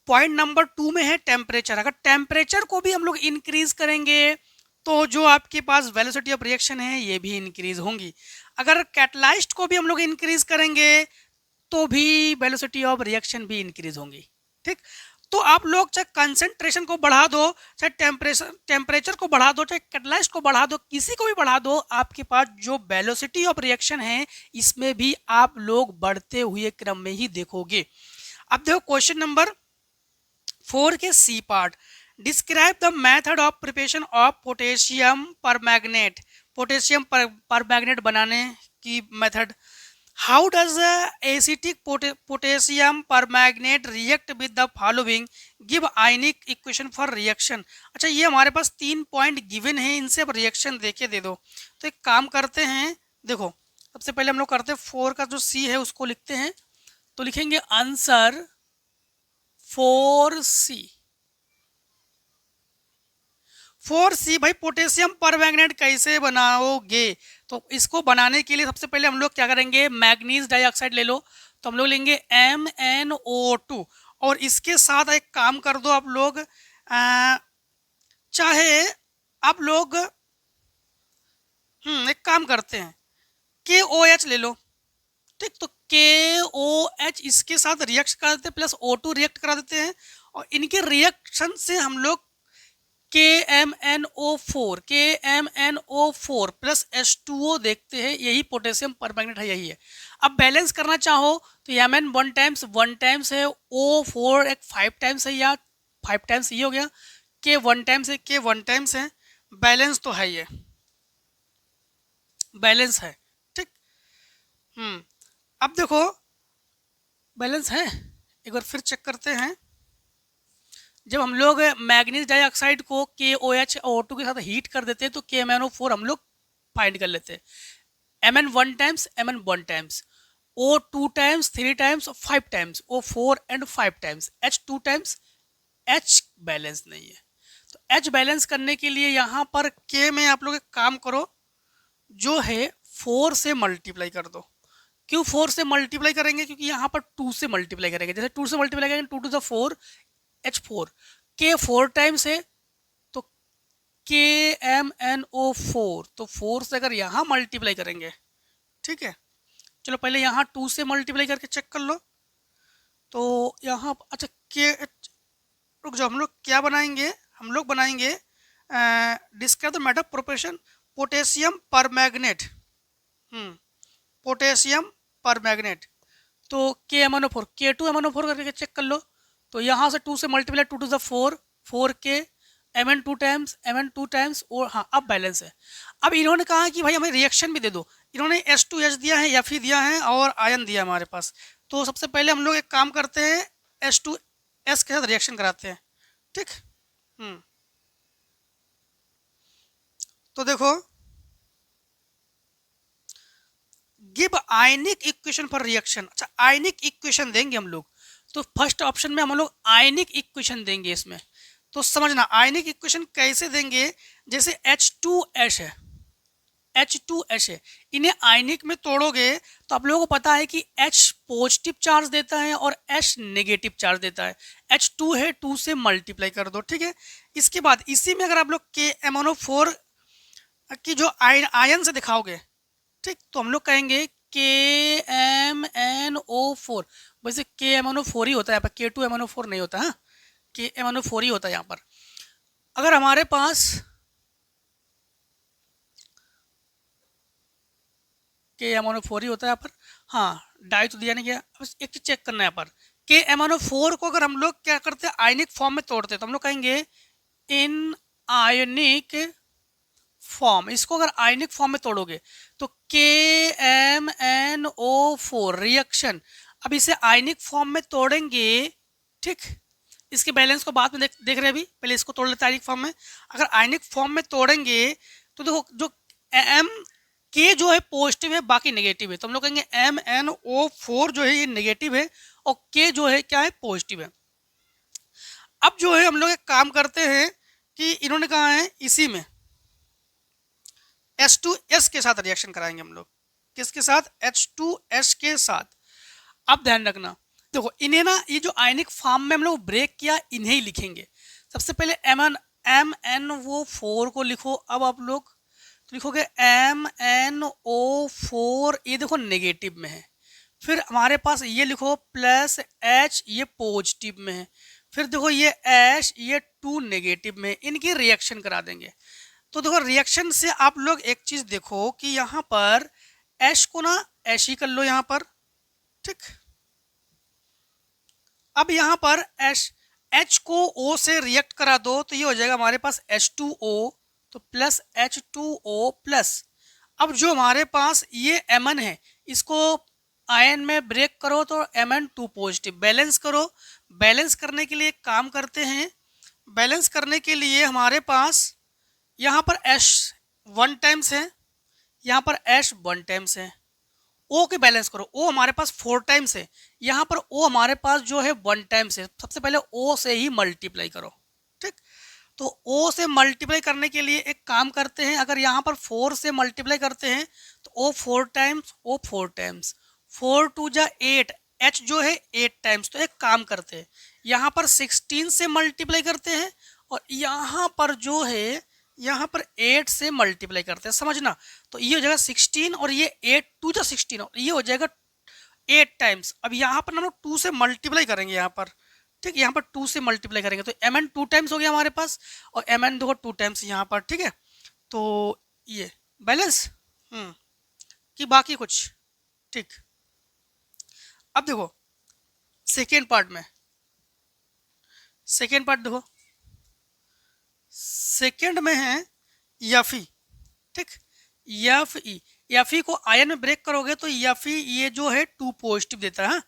Speaker 1: पॉइंट नंबर 2 में है टेम्परेचर, अगर टेम्परेचर को भी हम लोग इंक्रीज करेंगे तो जो आपके पास वेलोसिटी ऑफ रिएक्शन है ये भी इंक्रीज होंगी। अगर कैटलाइस्ट को भी हम लोग इंक्रीज करेंगे तो भी वेलोसिटी ऑफ रिएक्शन भी इंक्रीज होंगी। ठीक, तो आप लोग चाहे कंसंट्रेशन को बढ़ा दो, चाहे टेम्परेचर को बढ़ा दो, चाहे कैटलाइस्ट को बढ़ा दो, किसी को भी बढ़ा दो, आपके पास जो वेलोसिटी ऑफ रिएक्शन है इसमें भी आप लोग बढ़ते हुए क्रम में ही देखोगे। अब देखो क्वेश्चन नंबर 4 के C part, describe the method of preparation of potassium permanganate, potassium permanganate बनाने की method. How does acetic potassium permanganate react with the following, give ionic equation for reaction. अच्छा, ये हमारे पास 3 पॉइंट गिवन है, इनसे अब रिएक्शन देके दे दो। तो एक काम करते हैं, देखो सबसे पहले हम लोग करते हैं 4 का जो सी है उसको लिखते हैं, तो लिखेंगे आंसर 4C। 4C भाई, पोटेशियम परमैंगनेट कैसे बनाओगे? तो इसको बनाने के लिए सबसे पहले हम लोग क्या करेंगे, मैग्नीज डाइऑक्साइड ले लो, तो हम लोग लेंगे MnO2, और इसके साथ एक काम कर दो आप लोग, चाहे आप लोग एक काम करते हैं, KOH ले लो। ठीक, तो KOH इसके साथ रिएक्ट करा देते हैं, प्लस O2 रिएक्ट करा देते हैं, और इनके रिएक्शन से हम लोग KMnO4 प्लस H2O देखते हैं, यही पोटेशियम परमैंगनेट है, यही है। अब बैलेंस करना चाहो तो Mn 1 टाइम्स है, O4 एक 5 टाइम्स है, या 5 टाइम्स ये हो गया, K 1 टाइम्स है, K 1 टाइम्स है, बैलेंस तो है, ये बैलेंस है। ठीक, अब देखो बैलेंस है, एक बार फिर चेक करते हैं। जब हम लोग मैग्नीज डाइऑक्साइड को KOH और O2 के साथ हीट कर देते हैं तो KMnO4 हम लोग फाइंड कर लेते हैं। Mn 1 times, Mn 1 times, O 2 times, 3 times, 5 times, O 4 and 5 times, H 2 times, H balance नहीं है। तो H बैलेंस करने के लिए यहाँ पर K में आप लोग एक काम करो, जो है 4 से मल्टीप्लाई कर दो। क्यों 4 से मल्टीप्लाई करेंगे? क्योंकि यहाँ पर 2 से मल्टीप्लाई करेंगे, जैसे 2 से मल्टीप्लाई करेंगे 2 to the 4 H4, K 4 times है तो KMnO4, तो 4 से अगर यहाँ मल्टीप्लाई करेंगे, ठीक है, चलो पहले यहाँ 2 से मल्टीप्लाई करके चेक कर लो, तो यहाँ अच्छा K, रुक जाओ, हम लोग क्या बनाएंगे, हम लोग बनाएंगे describe the method of preparation potassium permanganate, potassium permanganate, तो KMnO4, K2MnO4 करके चेक कर लो, तो यहाँ से 2 से multiply 2 to the 4, 4K, Mn 2 times, और हाँ अब बैलेंस है। अब इन्होंने कहा कि भाई हमें रिएक्शन भी दे दो, इन्होंने H2H दिया है, Fe दिया है और आयन दिया हमारे पास, तो सबसे पहले हम लोग एक काम करते हैं, H2S के साथ रिएक्शन कराते हैं। ठीक, तो देखो, give ionic equation for reaction. अच्छा, आयनिक इक्वेशन देंगे हम लोग, तो फर्स्ट ऑप्शन में हम लोग आयनिक इक्वेशन देंगे इसमें, तो समझना आयनिक इक्वेशन कैसे देंगे, जैसे H2H है, H2H है, इन्हें आयनिक में तोड़ोगे तो आप लोगों को पता है कि H पॉजिटिव चार्ज देता है और H नेगेटिव चार्ज देता है, H2 है, 2 से मल्टीप्लाई कर दो। ठीक है, इसके बाद इसी में अगर आप लोग KMnO4 की जो आयन से दिखाओगे, ठीक, तो हम लोग कहेंगे KMnO4, वैसे KMnO4 ही होता है यहाँ पर, K2MnO4 नहीं होता है, KMnO4 ही होता है यहाँ पर। अगर हमारे पास KMnO4 ही होता है यहाँ पर, हाँ डाई तो दिया नहीं गया। अब एक चीज चेक करना है यहाँ पर, KMnO4 को अगर हम लोग क्या करते हैं आयनिक फॉर्म में तोड़ते हैं, तो हम लोग कहेंगे इन आयनिक फॉर्म, इसको अगर आयनिक फॉर्म में तोड़ोगे तो KMnO4 रिएक्शन, अब इसे आयनिक फॉर्म में तोड़ेंगे, ठीक, इसके बैलेंस को बाद में देख रहे हैं, अभी पहले इसको तोड़ लेते हैं आयनिक फॉर्म में। अगर आयनिक फॉर्म में तोड़ेंगे तो देखो जो K जो है पॉजिटिव है, बाकी नेगेटिव है, तो हम लोग कहेंगे MnO4 जो है ये नेगेटिव है और K जो है क्या है, पॉजिटिव है। अब जो है हम लोग एक काम करते हैं कि इन्होंने कहा है इसी में H2S के साथ रिएक्शन कराएंगे हम लोग। किसके साथ? H2S के साथ। अब ध्यान रखना, देखो इन्हें ना, ये जो आयनिक फॉर्म में हम लोग ब्रेक किया, इन्हें ही लिखेंगे। सबसे पहले MnO4 को लिखो। अब आप लोग तो लिखोगे MnO4, ये देखो नेगेटिव में है। फिर हमारे पास ये लिखो प्लस H, ये पॉजिटिव में है। फिर देखो ये H, ये 2 नेगेटिव में, इनकी रिएक्शन करा देंगे। तो देखो रिएक्शन से आप लोग एक चीज देखो कि यहाँ पर H को ना H ही कर लो यहाँ पर, ठीक। अब यहाँ पर H को O से रिएक्ट करा दो तो ये हो जाएगा हमारे पास H2O, तो प्लस H2O प्लस। अब जो हमारे पास ये Mn है, इसको आयन में ब्रेक करो तो Mn2 पॉजिटिव। बैलेंस करो। बैलेंस करने के लिए एक काम करते हैं, बैलेंस करने के लिए हमारे पास यहाँ पर H 1 टाइम्स है, यहाँ पर H 1 टाइम्स है। O के बैलेंस करो, O हमारे पास 4 टाइम्स है, यहाँ पर O हमारे पास जो है 1 टाइम्स है। सबसे पहले O से ही मल्टीप्लाई करो, ठीक। तो O से मल्टीप्लाई करने के लिए एक काम करते हैं, अगर यहाँ पर 4 से मल्टीप्लाई करते हैं तो O 4 टाइम्स, O 4 टाइम्स, 4 2 जा 8, H जो है 8 टाइम्स। तो एक काम करते हैं, यहाँ पर 16 से मल्टीप्लाई करते हैं और यहाँ पर जो है यहाँ पर 8 से मल्टीप्लाई करते हैं, समझना। तो ये हो जाएगा 16 और ये 8 2 जा 16 और ये हो जाएगा 8 टाइम्स। अब यहाँ पर हम लोग 2 से मल्टीप्लाई करेंगे यहाँ पर, ठीक। यहाँ पर 2 से मल्टीप्लाई करेंगे तो Mn 2 टाइम्स हो गया हमारे पास और Mn देखो 2 टाइम्स यहाँ पर, ठीक है। तो ये बैलेंस कि बाकी कुछ, ठीक। अब देखो सेकेंड पार्ट में, सेकेंड पार्ट देखो, सेकेंड में है Fe, ठीक। Fe को आयन में ब्रेक करोगे तो Fe ये जो है 2 पॉजिटिव देता है।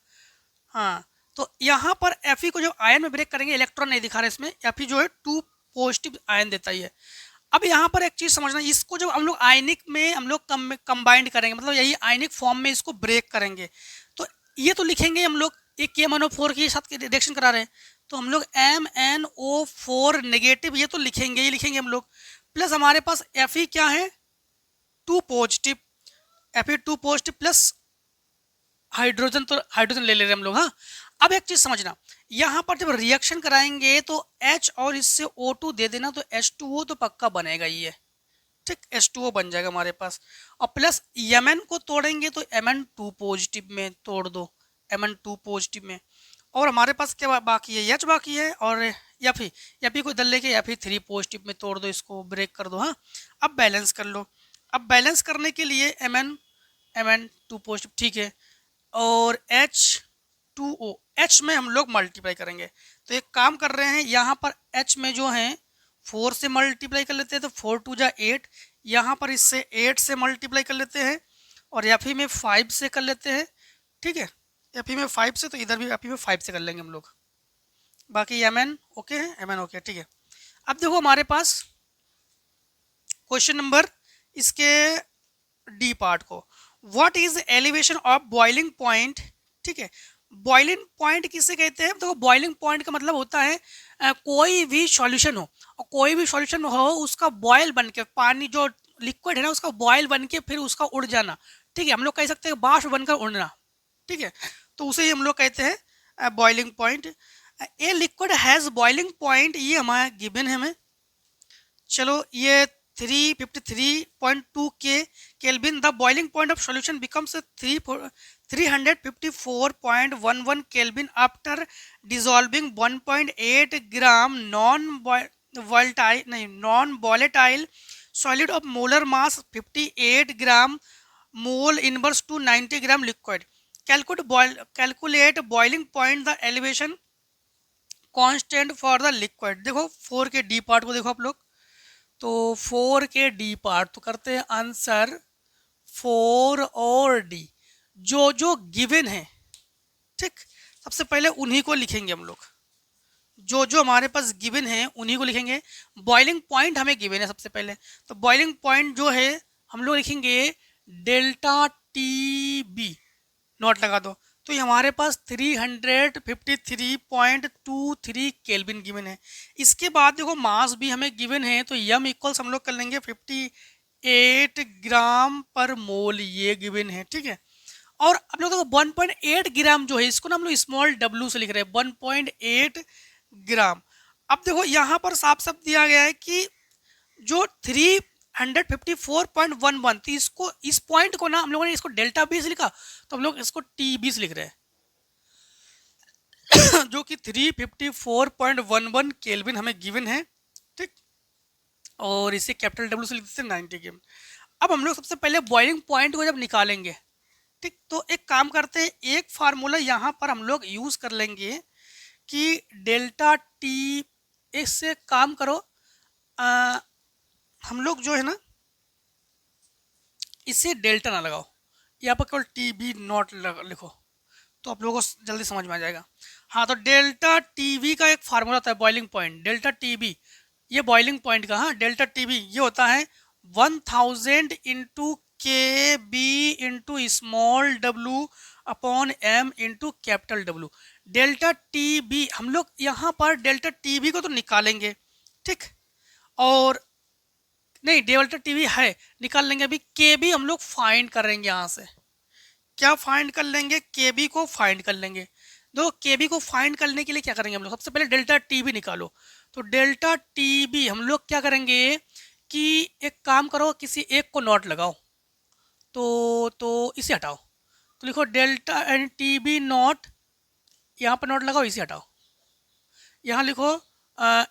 Speaker 1: हाँ, तो यहाँ पर Fe को जब आयन में ब्रेक करेंगे, इलेक्ट्रॉन नहीं दिखा रहे इसमें, Fe जो है 2 पॉजिटिव आयन देता ही है। अब यहाँ पर एक चीज समझना, इसको जब हम लोग आयनिक में हम लोग कंबाइंड करेंगे, मतलब यही आयनिक फॉर्म में इसको ब्रेक करेंगे, तो ये तो लिखेंगे हम लोग, एक KMnO4 के साथ रिएक्शन करा रहे हैं तो हम लोग MnO4 नेगेटिव, ये तो लिखेंगे ही लिखेंगे हम लोग। प्लस हमारे पास Fe क्या है? 2 positive, Fe 2 positive plus hydrogen, तो हाइड्रोजन ले रहे हैं हम लोग। हाँ, अब एक चीज समझना, यहाँ पर जब रिएक्शन कराएंगे तो H और इससे O2 दे देना तो H2O तो पक्का बनेगा ही है, ठीक। H2O बन जाएगा हमारे पास और प्लस Mn को तोड़ेंगे तो Mn2 पॉजिटिव में तोड़ दो, Mn2 पॉजिटिव में। और हमारे पास क्या बाकी है? H बाकी है और Fe को इधर लेके Fe 3 पॉजिटिव में तोड़ दो, इसको ब्रेक कर दो। हाँ, अब बैलेंस कर लो। अब बैलेंस करने के लिए Mn2 पॉजिटिव, ठीक है, और H2O, H में हम लोग मल्टीप्लाई करेंगे तो एक काम कर रहे हैं, यहाँ पर H में जो है 4 से मल्टीप्लाई कर लेते हैं तो 4 2 जा 8, यहाँ पर इससे 8 से मल्टीप्लाई कर लेते हैं और Fe में 5 से कर लेते हैं, ठीक है। Fe में 5 से, तो इधर भी Fe में 5 से कर लेंगे हम लोग। बाकी Mn ओके है, Mn ओके, ठीक है। अब देखो हमारे पास क्वेश्चन नंबर इसके डी पार्ट को, what is elevation of boiling point, ठीक है। बॉइलिंग पॉइंट किसे कहते हैं? तो बॉइलिंग पॉइंट का मतलब होता है कोई भी सॉल्यूशन हो, और कोई भी सॉल्यूशन हो उसका बॉयल बन के, पानी जो लिक्विड है ना उसका बॉयल बन के फिर उसका उड़ जाना, ठीक है। हम लोग कह सकते हैं बाष्प बनकर उड़ना, ठीक है। तो उसे ही हम लोग कहते हैं boiling point. A liquid has boiling point, ये हमारा गिवन है हमें। चलो ये 353.2 kelvin, the boiling point of solution becomes 354.11 kelvin after dissolving 1.8 gram non volatile solid of molar mass 58 gram mole inverse two 90 gram liquid. Calculate boiling point, the elevation constant for the liquid. देखो 4 के डी पार्ट को देखो आप लोग, तो 4 के डी पार्ट तो करते हैं आंसर 4 और डी, जो गिवन है, ठीक। सबसे पहले उन्हीं को लिखेंगे हम लोग, जो हमारे पास गिवन है उन्हीं को लिखेंगे। बॉइलिंग पॉइंट हमें गिवन है सबसे पहले, तो बॉइलिंग पॉइंट जो है हम लोग लिखेंगे डेल्टा टी बी, नोट लगा दो। तो ये हमारे पास 353.23 केल्विन गिवन है। इसके बाद देखो मास भी हमें गिवन है, तो यम इक्वल्स हम लोग कर लेंगे 58 ग्राम पर मोल, ये गिवन है, ठीक है। और अब लोग देखो 1.8 ग्राम जो है इसको ना हम लोग स्मॉल w से लिख रहे हैं, 1.8 ग्राम। अब देखो यहाँ पर साफ साफ दिया गया है कि जो 354.11, तो इसको, इस पॉइंट को ना हम लोगों ने इसको डेल्टा बी से लिखा, तो हम लोग इसको टी बी से लिख रहे हैं जो कि 354.11 केल्विन हमें गिवन है, ठीक। और इसे कैपिटल डब्ल्यू से लिख देते हैं 90 केल्विन। अब हम लोग सबसे पहले बॉइलिंग पॉइंट को जब निकालेंगे, ठीक, तो एक काम करते हैं, एक फार्मूला यहाँ पर हम लोग यूज कर लेंगे कि डेल्टा टी, इससे काम करो, हम लोग जो है ना इसे डेल्टा ना लगाओ, यहाँ पर केवल टी बी नॉट लिखो, तो आप लोगों को जल्दी समझ में आ जाएगा। हाँ, तो डेल्टा टी वी का एक फार्मूला होता है boiling point, delta T B, ये बॉइलिंग पॉइंट का, हाँ, डेल्टा टी बी ये होता है 1000 into K B into small W upon M into capital W. Delta T B हम लोग यहाँ पर डेल्टा टी बी को तो निकालेंगे, ठीक, और नहीं डेल्टा टी बी है निकाल लेंगे, अभी के बी हम लोग फाइंड करेंगे, यहाँ से क्या फाइंड कर लेंगे, के बी को फाइंड कर लेंगे। दो के बी को फाइंड करने के लिए क्या करेंगे हम लोग, सबसे पहले डेल्टा टी बी निकालो, तो डेल्टा टी बी हम लोग क्या करेंगे कि एक काम करो, किसी एक को नॉट लगाओ, तो इसे हटाओ, तो लिखो delta and T B not, यहाँ पर नॉट लगाओ, इसे हटाओ, यहाँ लिखो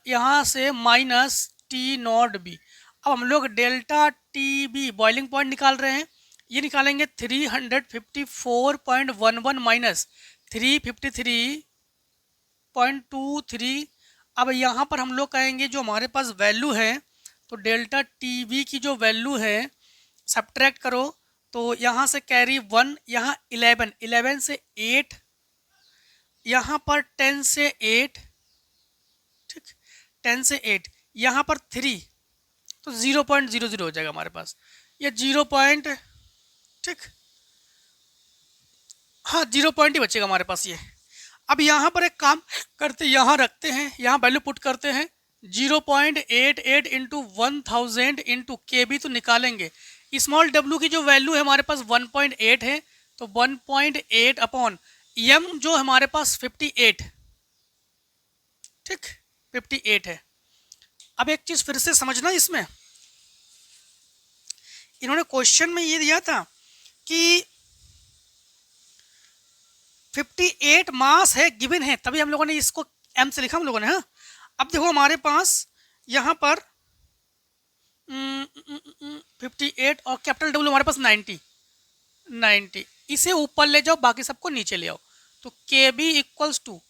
Speaker 1: यहाँ से माइनस टी नॉट बी। अब हम लोग delta T B boiling point निकाल रहे हैं, ये निकालेंगे 354.11 माइनस 353.23। अब यहाँ पर हम लोग कहेंगे जो हमारे पास वैल्यू है, तो डेल्टा टी बी की जो वैल्यू है सब्ट्रैक्ट करो, तो यहाँ से कैरी 1, यहाँ 11 से 8, यहाँ पर 10 से 8, ठीक, 10 से 8, यहाँ पर 3, तो 0.00 हो जाएगा हमारे पास, ये 0 पॉइंट, ठीक, हाँ 0 पॉइंट ही बचेगा हमारे पास ये। अब यहाँ पर एक काम करते, यहाँ रखते हैं, यहाँ वैल्यू पुट करते हैं 0.88 इंटू 1000 इंटू के बी, तो निकालेंगे स्मॉल डब्ल्यू की जो वैल्यू है हमारे पास 1.8 है, तो 1.8 अपॉन एम जो हमारे पास 58, ठीक, 58 है। अब एक चीज फिर से समझना, इसमें इन्होंने क्वेश्चन में ये दिया था कि 58 मास है गिवन है, तभी हम लोगों ने इसको एम से लिखा हम लोगों ने, हाँ। अब देखो हमारे पास यहाँ पर 58 और कैपिटल डब्ल्यू हमारे पास 90, इसे ऊपर ले जाओ, बाकी सबको नीचे ले आओ, तो K B equals to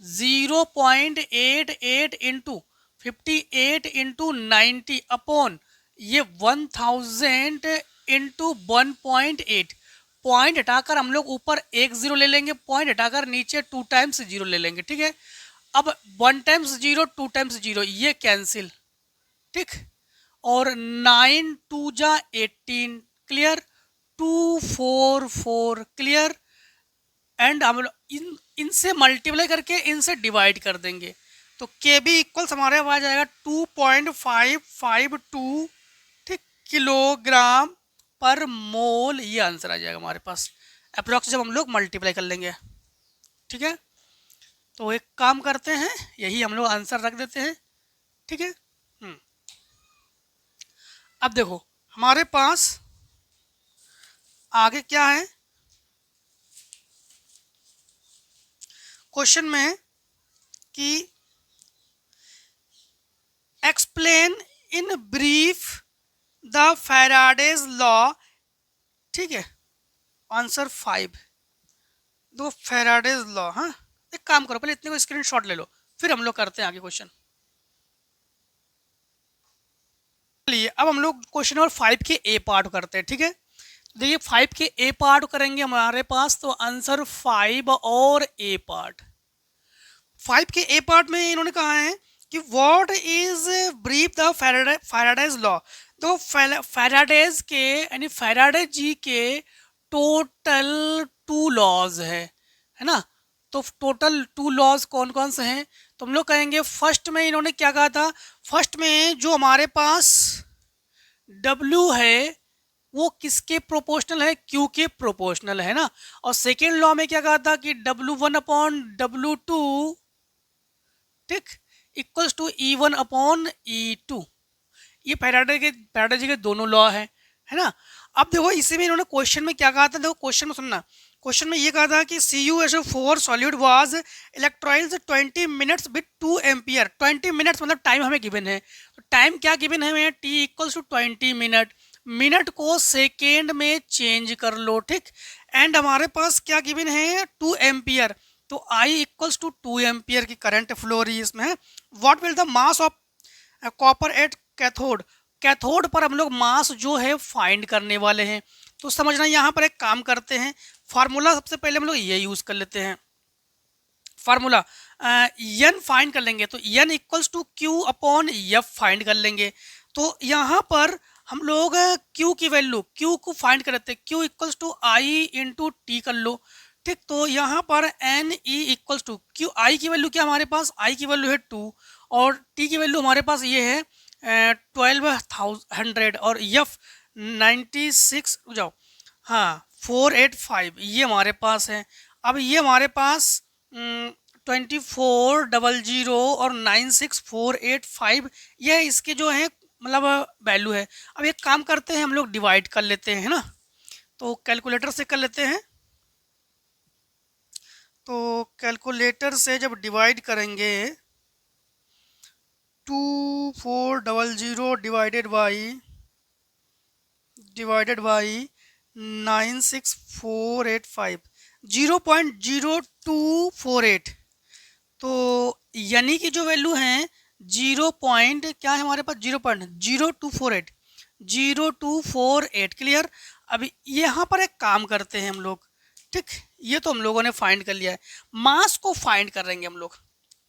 Speaker 1: 0.88 into 58 into 90 upon ये 1000 इंटू 1.8, पॉइंट हटाकर हम लोग ऊपर एक जीरो ले लेंगे, पॉइंट हटाकर नीचे 2 टाइम्स जीरो ले लेंगे, ठीक है। अब 1 टाइम्स जीरो 2 टाइम्स जीरो ये कैंसिल, ठीक, और 9 2 जा 18 क्लियर, 244 क्लियर, एंड हम इनसे मल्टीप्लाई करके इनसे डिवाइड कर देंगे, तो के बी इक्वल्स हमारे आ जाएगा 2.552, ठीक, किलोग्राम पर मोल, ये आंसर आ जाएगा हमारे पास अप्रोक्स जब हम लोग मल्टीप्लाई कर लेंगे, ठीक है। तो एक काम करते हैं, यही हम लोग आंसर रख देते हैं, ठीक है। अब देखो हमारे पास आगे क्या है, क्वेश्चन में है कि explain in brief the Faraday's law, ठीक है, आंसर 5, दो फैराडेज लॉ। हाँ, एक काम करो, पहले इतने को स्क्रीनशॉट ले लो, फिर हम लोग करते हैं आगे क्वेश्चन। चलिए अब हम लोग क्वेश्चन नंबर 5 के ए पार्ट करते हैं, ठीक है। देखिए 5 के ए पार्ट करेंगे हमारे पास, तो आंसर 5 और ए पार्ट। 5 के ए पार्ट में इन्होंने कहा है कि what is brief the Faraday's law. तो फैराडेज के यानी फैराडे जी के टोटल 2 लॉज है, है ना। तो टोटल 2 लॉज कौन कौन से हैं, तो हम लोग कहेंगे फर्स्ट में इन्होंने क्या कहा था, फर्स्ट में जो हमारे पास W है वो किसके प्रोपोर्शनल है, Q के प्रोपोर्शनल है ना। और सेकेंड लॉ में क्या कहा था कि W1 अपॉन W2 ठीक equals to E1 upon E2। ये फैराडे जी के दोनों लॉ है ना। अब देखो इसी में इन्होंने क्वेश्चन में क्या कहा था, देखो क्वेश्चन में सुनना, क्वेश्चन में ये कहा था कि CuSO4 solute was electrolysed 20 minutes with 2 ampere. 20 minutes मतलब टाइम हमें गिवन है, तो टाइम क्या गिवन है हमें, T equals to 20 minute, minute को सेकेंड में चेंज कर लो ठीक। एंड हमारे पास क्या गिवन है 2 एम्पियर, तो I इक्वल्स टू 2 एम्पियर की करंट फ्लो रही है इसमें। What will the mass of copper at cathode, cathode पर हम लोग मास जो है फाइंड करने वाले हैं। तो समझना यहाँ पर एक काम करते हैं, फार्मूला सबसे पहले हम लोग ये यूज कर लेते हैं, फार्मूला n फाइंड कर लेंगे, तो n equals to Q upon F find कर लेंगे। तो यहाँ पर हम लोग q की वैल्यू, q को फाइंड कर लेते हैं, q equals to I into T कर लो ठीक। तो यहाँ पर N E equals to Q, I की वैल्यू क्या हमारे पास, आई की वैल्यू है 2 और टी की वैल्यू हमारे पास ये है 1200 और एफ 96 जाओ हाँ 485 ये हमारे पास है। अब ये हमारे पास 2400 और 96485 ये इसके जो है मतलब वैल्यू है। अब एक काम करते हैं हम लोग डिवाइड कर लेते हैं ना, तो कैलकुलेटर से कर लेते हैं। तो कैलकुलेटर से जब डिवाइड करेंगे 2400 डिवाइडेड बाई 96485 0.0248, तो यानी कि जो वैल्यू है 0 पॉइंट क्या है हमारे पास 0.0248 क्लियर। अभी यहाँ पर एक काम करते हैं हम लोग ठीक, ये तो हम लोगों ने फाइंड कर लिया है, मास को फाइंड करेंगे हम लोग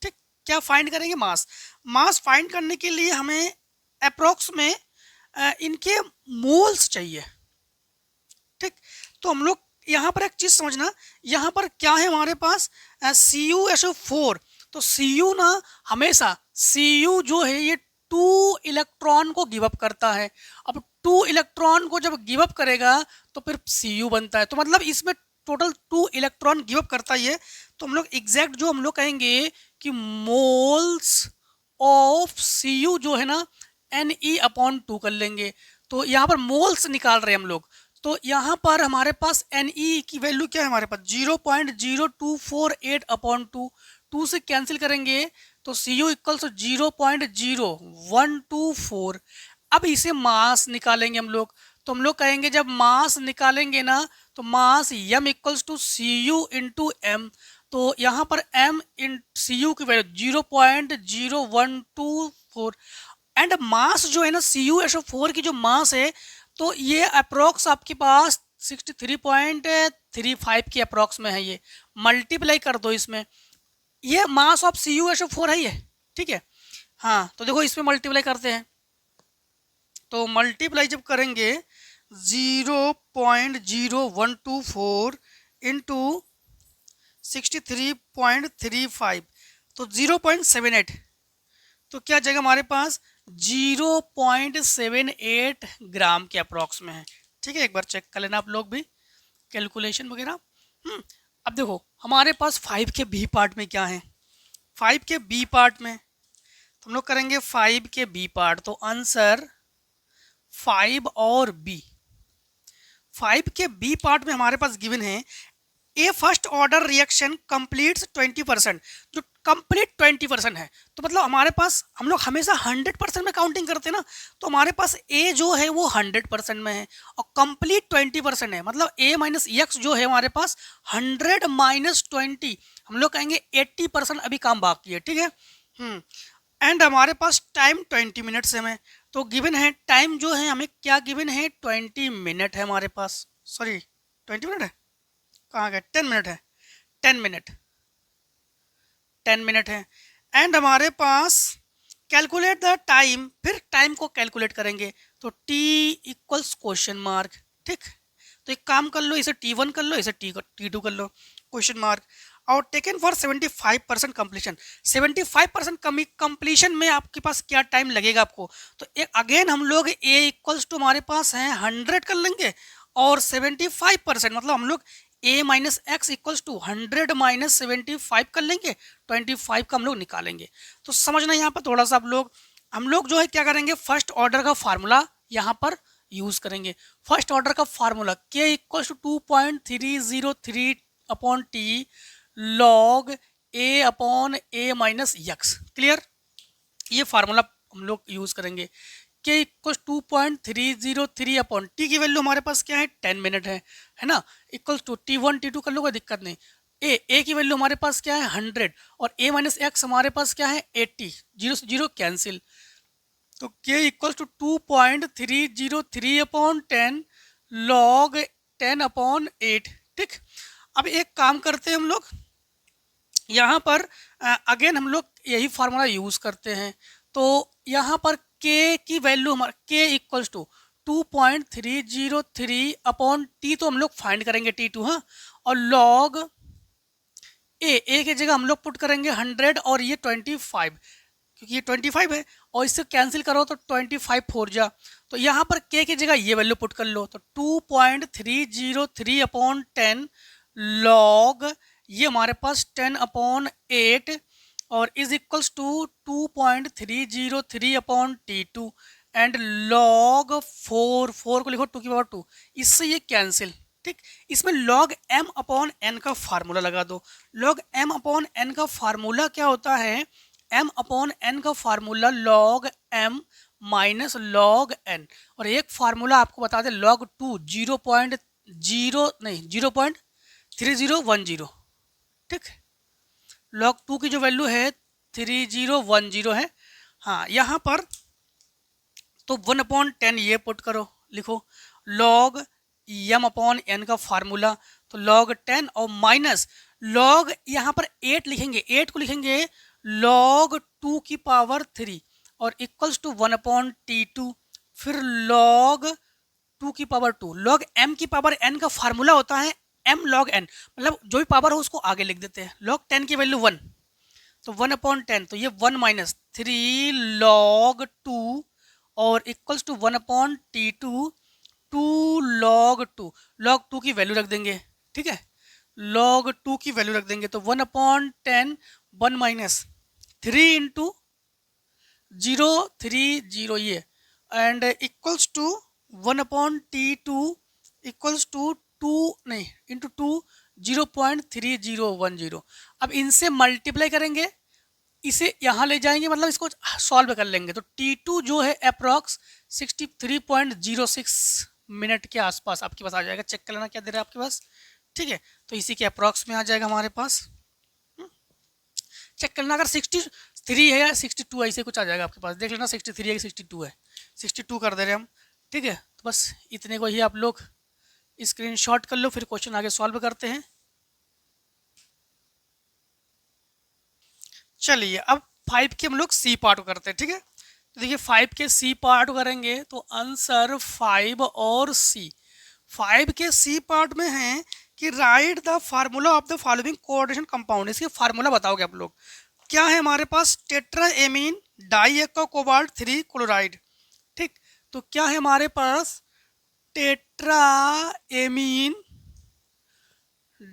Speaker 1: ठीक। क्या फाइंड करेंगे, मास, मास फाइंड करने के लिए हमें अप्रोक्स में इनके मोल्स चाहिए ठीक। तो हम लोग यहाँ पर एक चीज समझना, यहाँ पर क्या है हमारे पास CuSO4, तो Cu ना हमेशा Cu जो है ये 2 इलेक्ट्रॉन को गिव अप करता है। अब 2 इलेक्ट्रॉन को जब गिव अप करेगा तो फिर Cu बनता है, तो मतलब इसमें टोटल 2 इलेक्ट्रॉन गिव अप करता ही है। तो हम लोग एग्जैक्ट जो हम लोग कहेंगे कि मोल्स ऑफ Cu जो है ना Ne/2 कर लेंगे। तो यहाँ पर मोल्स निकाल रहे हैं हम लोग, तो यहाँ पर हमारे पास Ne की वैल्यू क्या है हमारे पास 0.0248/2, 2 से कैंसिल करेंगे तो Cu इक्वल्स 0.0124। अब इसे मास निकालेंगे हम लोग, तो हम लोग कहेंगे जब मास निकालेंगे ना तो mass m equals to Cu into M, तो यहाँ पर m इन Cu की वैल्यू 0.0124 एंड मास जो है ना CuSO4 की जो मास है तो ये अप्रोक्स आपके पास 63.35 की अप्रोक्स में है। ये मल्टीप्लाई कर दो इसमें, ये मास ऑफ CuSO4 है ये ठीक है। हाँ तो देखो इसमें मल्टीप्लाई करते हैं, तो मल्टीप्लाई जब करेंगे 0.0124 इंटू 63.35 तो 0.78, तो क्या जगह हमारे पास 0.78 ग्राम के अप्रॉक्स में है ठीक है। एक बार चेक कर लेना आप लोग भी कैलकुलेशन वगैरह। अब देखो हमारे पास 5 के बी पार्ट में क्या है, 5 के बी पार्ट में तो हम लोग करेंगे 5 के बी पार्ट, तो आंसर 5 और बी। 5 के बी पार्ट में हमारे पास गिवन है ए फर्स्ट ऑर्डर रिएक्शन कंप्लीट्स 20%, जो कंप्लीट 20% है, तो मतलब हमारे पास हम लोग हमेशा 100% में काउंटिंग करते हैं ना, तो हमारे पास ए जो है वो 100% में है और कंप्लीट 20% है, मतलब ए माइनस एक्स जो है हमारे पास 100 माइनस 20, हम लोग कहेंगे 80% अभी काम बाकी है ठीक है। एंड हमारे पास टाइम 20 मिनट्स है हमें, तो गिवन है टाइम जो है हमें क्या गिवन है 20 मिनट है हमारे पास, सॉरी 20 मिनट है कहाँ गए 10 मिनट है, 10 मिनट है। एंड हमारे पास कैलकुलेट द टाइम, फिर टाइम को कैलकुलेट करेंगे तो t इक्वल्स क्वेश्चन मार्क ठीक। तो एक काम कर लो, इसे T1 कर लो, इसे T2 कर लो, क्वेश्चन मार्क। और टेकन फॉर 75% कंप्लीशन। 75% कंप्लीशन में आपके पास क्या टाइम लगेगा आपको? तो एक अगेन हम लोग a इक्वल्स टू हमारे पास है 100 कर लेंगे, और 75% मतलब हम लोग a minus X equals to 100 minus 75 कर लेंगे, 25 का हम लोग निकालेंगे। तो समझना यहाँ पर थोड़ा सा हम लोग जो है क्या करेंगे, फर्स्ट ऑर्डर का फार्मूला यहाँ पर यूज करेंगे। फर्स्ट ऑर्डर का formula k equals to 2.303 upon T log a upon a minus X. Clear? ये फार्मूला हम लोग यूज करेंगे। k इक्वल्स 2.303 अपॉन टी की वैल्यू हमारे पास क्या है, 10 मिनट है ना, इक्वल्स टू T1 T2 कर लो, कोई दिक्कत नहीं। a की वैल्यू हमारे पास क्या है 100, और a माइनस एक्स हमारे पास क्या है 80, जीरो से जीरो कैंसिल। तो k equals to 2.303 upon 10 log 10 upon 8। ठीक, अब एक काम करते हैं हम लोग, यहाँ पर अगेन हम लोग यही फार्मूला यूज करते हैं। तो यहाँ पर k की वैल्यू हमारा k equals to 2.303 upon T, तो हम लोग फाइंड करेंगे T2, हाँ, और लॉग a की जगह हम लोग पुट करेंगे 100 और ये 25, क्योंकि ये 25 है, और इससे कैंसिल करो तो 25 फोर जा। तो यहाँ पर k की जगह ये वैल्यू पुट कर लो, तो 2.303 अपॉन 10 लॉग ये हमारे पास 10 अपॉन 8 और is equals to 2.303 upon T2 and log 4 को लिखो 2 की पावर 2, इससे ये कैंसिल। ठीक, इसमें लॉग m अपॉन n का फार्मूला लगा दो। लॉग m अपॉन n का फार्मूला क्या होता है, m अपॉन n का formula log m minus log n, और एक फार्मूला आपको बता दें लॉग 2 0.3010। ठीक, लॉग 2 की जो वैल्यू है 3010 है। हाँ, यहाँ पर तो 1/10 ये पुट करो, लिखो लॉग m अपॉन n का फार्मूला, तो लॉग 10 और माइनस लॉग यहाँ पर 8 लिखेंगे, 8 को लिखेंगे लॉग 2 की पावर 3 और इक्वल्स टू 1/T2, फिर लॉग 2 की पावर 2। लॉग m की पावर n का फार्मूला होता है m लॉग n, मतलब जो भी पावर हो उसको आगे लिख देते हैं। लॉग 10 की वैल्यू 1, तो 1/10, तो ये 1 माइनस 3 लॉग 2 और equals to 1/T2, 2 log 2। Log 2 की वैल्यू रख देंगे, ठीक है, लॉग 2 की वैल्यू रख देंगे, तो 1/10 1 माइनस 3 इंटू 030 ये and equals to 1/T2 equals to 2 नहीं इंटू 2 0.3010। अब इनसे मल्टीप्लाई करेंगे, इसे यहाँ ले जाएंगे, मतलब इसको सॉल्व कर लेंगे, तो T2 जो है अप्रॉक्स 63.06 मिनट के आसपास आपके पास आ जाएगा। चेक कर लेना क्या दे रहा है आपके पास, ठीक है, तो इसी के अप्रॉक्स में आ जाएगा हमारे पास। चेक करना, अगर 63 है या 62 है, ऐसे कुछ आ जाएगा आपके पास, देख लेना 63 है कि 62 है, 62 कर दे रहे हम, ठीक है। तो बस इतने को ही आप लोग स्क्रीनशॉट कर लो, फिर क्वेश्चन आगे सॉल्व करते हैं। चलिए अब 5 के हम लोग सी पार्ट करते हैं, ठीक है। तो देखिए 5 के सी पार्ट करेंगे तो आंसर 5 और सी। 5 के सी पार्ट में है कि right the formula of the following coordination compound. इसके फार्मूला बताओगे आप लोग। क्या है हमारे पास, टेट्राएमीन डाइएक्वा कोबाल्ट 3 क्लोराइड। ठीक, तो क्या है हमारे पास, टेट्राएमीन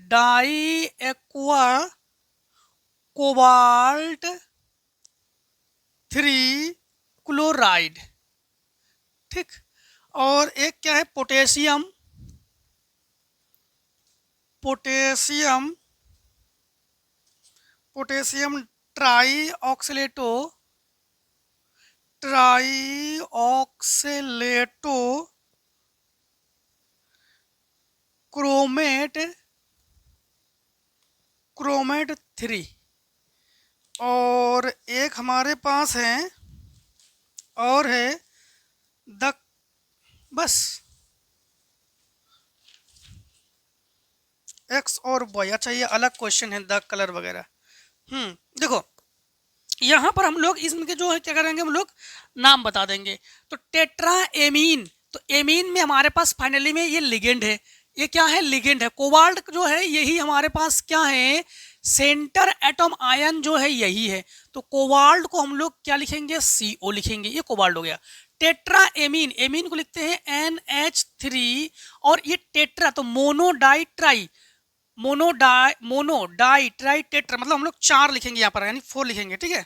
Speaker 1: डाइएक्वा कोबाल्ट 3 क्लोराइड। ठीक, और एक क्या है, पोटेशियम ट्राईऑक्सलेटो क्रोमेट 3, और एक हमारे पास है और है द, बस एक्स और वाई। अच्छा, ये अलग क्वेश्चन है द कलर वगैरह। देखो यहाँ पर हम लोग इसमें जो है क्या करेंगे, हम लोग नाम बता देंगे। तो टेट्राएमीन, तो एमीन में हमारे पास फाइनली में ये लिगेंड है, ये क्या है, लिगेंड है। कोबाल्ट जो है यही हमारे पास क्या है, सेंटर एटम आयन जो है यही है। तो कोबाल्ट को हम लोग क्या लिखेंगे, CO लिखेंगे, ये कोबाल्ट हो गया। टेट्रा एमीन, एमीन को लिखते हैं NH3, और ये टेट्रा तो mono di tri, mono di tri tetra, मतलब हम लोग 4 लिखेंगे यहाँ पर, यानी 4 लिखेंगे, ठीक है।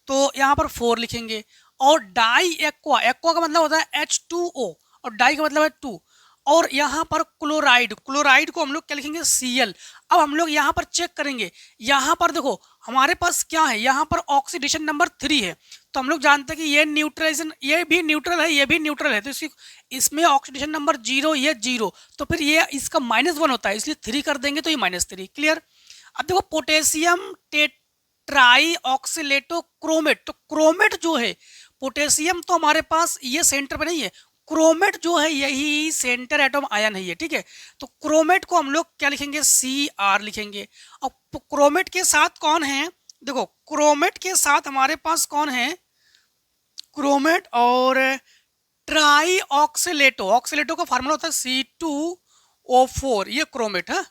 Speaker 1: तो यहाँ पर 4 लिखेंगे। और डाई एक्वा, एक्वा का मतलब होता है H2O, और डाई का मतलब है 2। और यहाँ पर क्लोराइड, क्लोराइड को हम लोग क्या लिखेंगे, Cl। अब हम लोग यहाँ पर चेक करेंगे, यहाँ पर देखो हमारे पास क्या है, यहाँ पर ऑक्सीडेशन नंबर 3 है। तो हम लोग जानते हैं कि ये न्यूट्रलाइजेशन, ये भी न्यूट्रल है, ये भी न्यूट्रल है, तो इसमें ऑक्सीडेशन नंबर 0, ये 0, तो फिर ये इसका -1 होता है, इसलिए 3 कर देंगे तो ये -3। क्लियर। अब देखो पोटेशियम ट्राई ऑक्सीलेटो क्रोमेट, तो क्रोमेट जो है, पोटेशियम तो हमारे पास ये सेंटर पे नहीं है, क्रोमेट जो है यही सेंटर एटम आयन है ये, ठीक है। तो क्रोमेट को हम लोग क्या लिखेंगे, Cr लिखेंगे। और क्रोमेट के साथ कौन है, देखो क्रोमेट के साथ हमारे पास कौन है, क्रोमेट और ट्राई ऑक्सीलेटो, ऑक्सीलेटो का फार्मूला होता है C2O4, ये क्रोमेट है,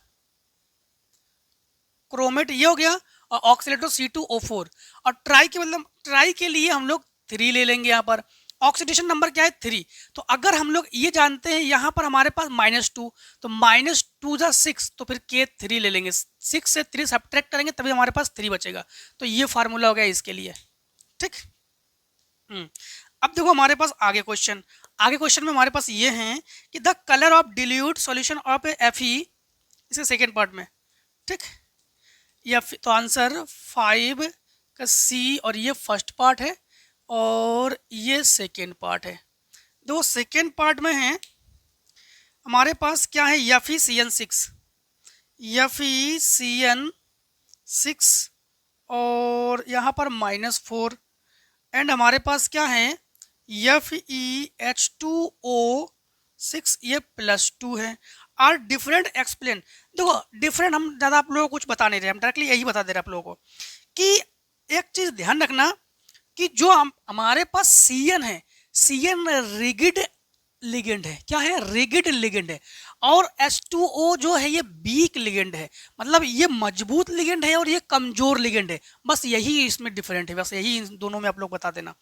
Speaker 1: क्रोमेट ये हो गया, और ऑक्सीलेटो C2O4। और ट्राई के मतलब, ट्राई के लिए हम लोग 3 ले लेंगे, यहाँ पर ऑक्सीडेशन नंबर क्या है, 3। तो अगर हम लोग ये जानते हैं यहाँ पर हमारे पास -2, तो -2 जा 6, तो फिर K3 ले लेंगे, 6 से 3 सब्ट्रैक्ट करेंगे तभी हमारे पास 3 बचेगा। तो ये फार्मूला हो गया इसके लिए, ठीक। अब देखो हमारे पास आगे क्वेश्चन, आगे क्वेश्चन में हमारे पास ये हैं कि the colour of dilute solution of Fe, इसे सेकेंड पार्ट में, ठीक। या तो आंसर 5 का C, और ये फर्स्ट पार्ट है और ये सेकेंड पार्ट है। दो सेकेंड पार्ट में है हमारे पास क्या है, FeCN6, FeCN6, और यहाँ पर -4, एंड हमारे पास क्या है, FeH2O6, ये +2 है। आर डिफरेंट एक्सप्लेन, देखो डिफरेंट हम ज़्यादा आप लोगों को कुछ बता नहीं रहे, हम डायरेक्टली यही बता दे रहे आप लोगों को कि एक चीज़ ध्यान रखना कि जो हमारे पास CN है, CN रिगिड लिगेंड है, क्या है, रिगिड लिगेंड है। और H2O जो है ये वीक लिगेंड है, मतलब ये मजबूत लिगेंड है और ये कमजोर लिगेंड है, बस यही इसमें डिफरेंट है, बस यही इन दोनों में आप लोग बता देना।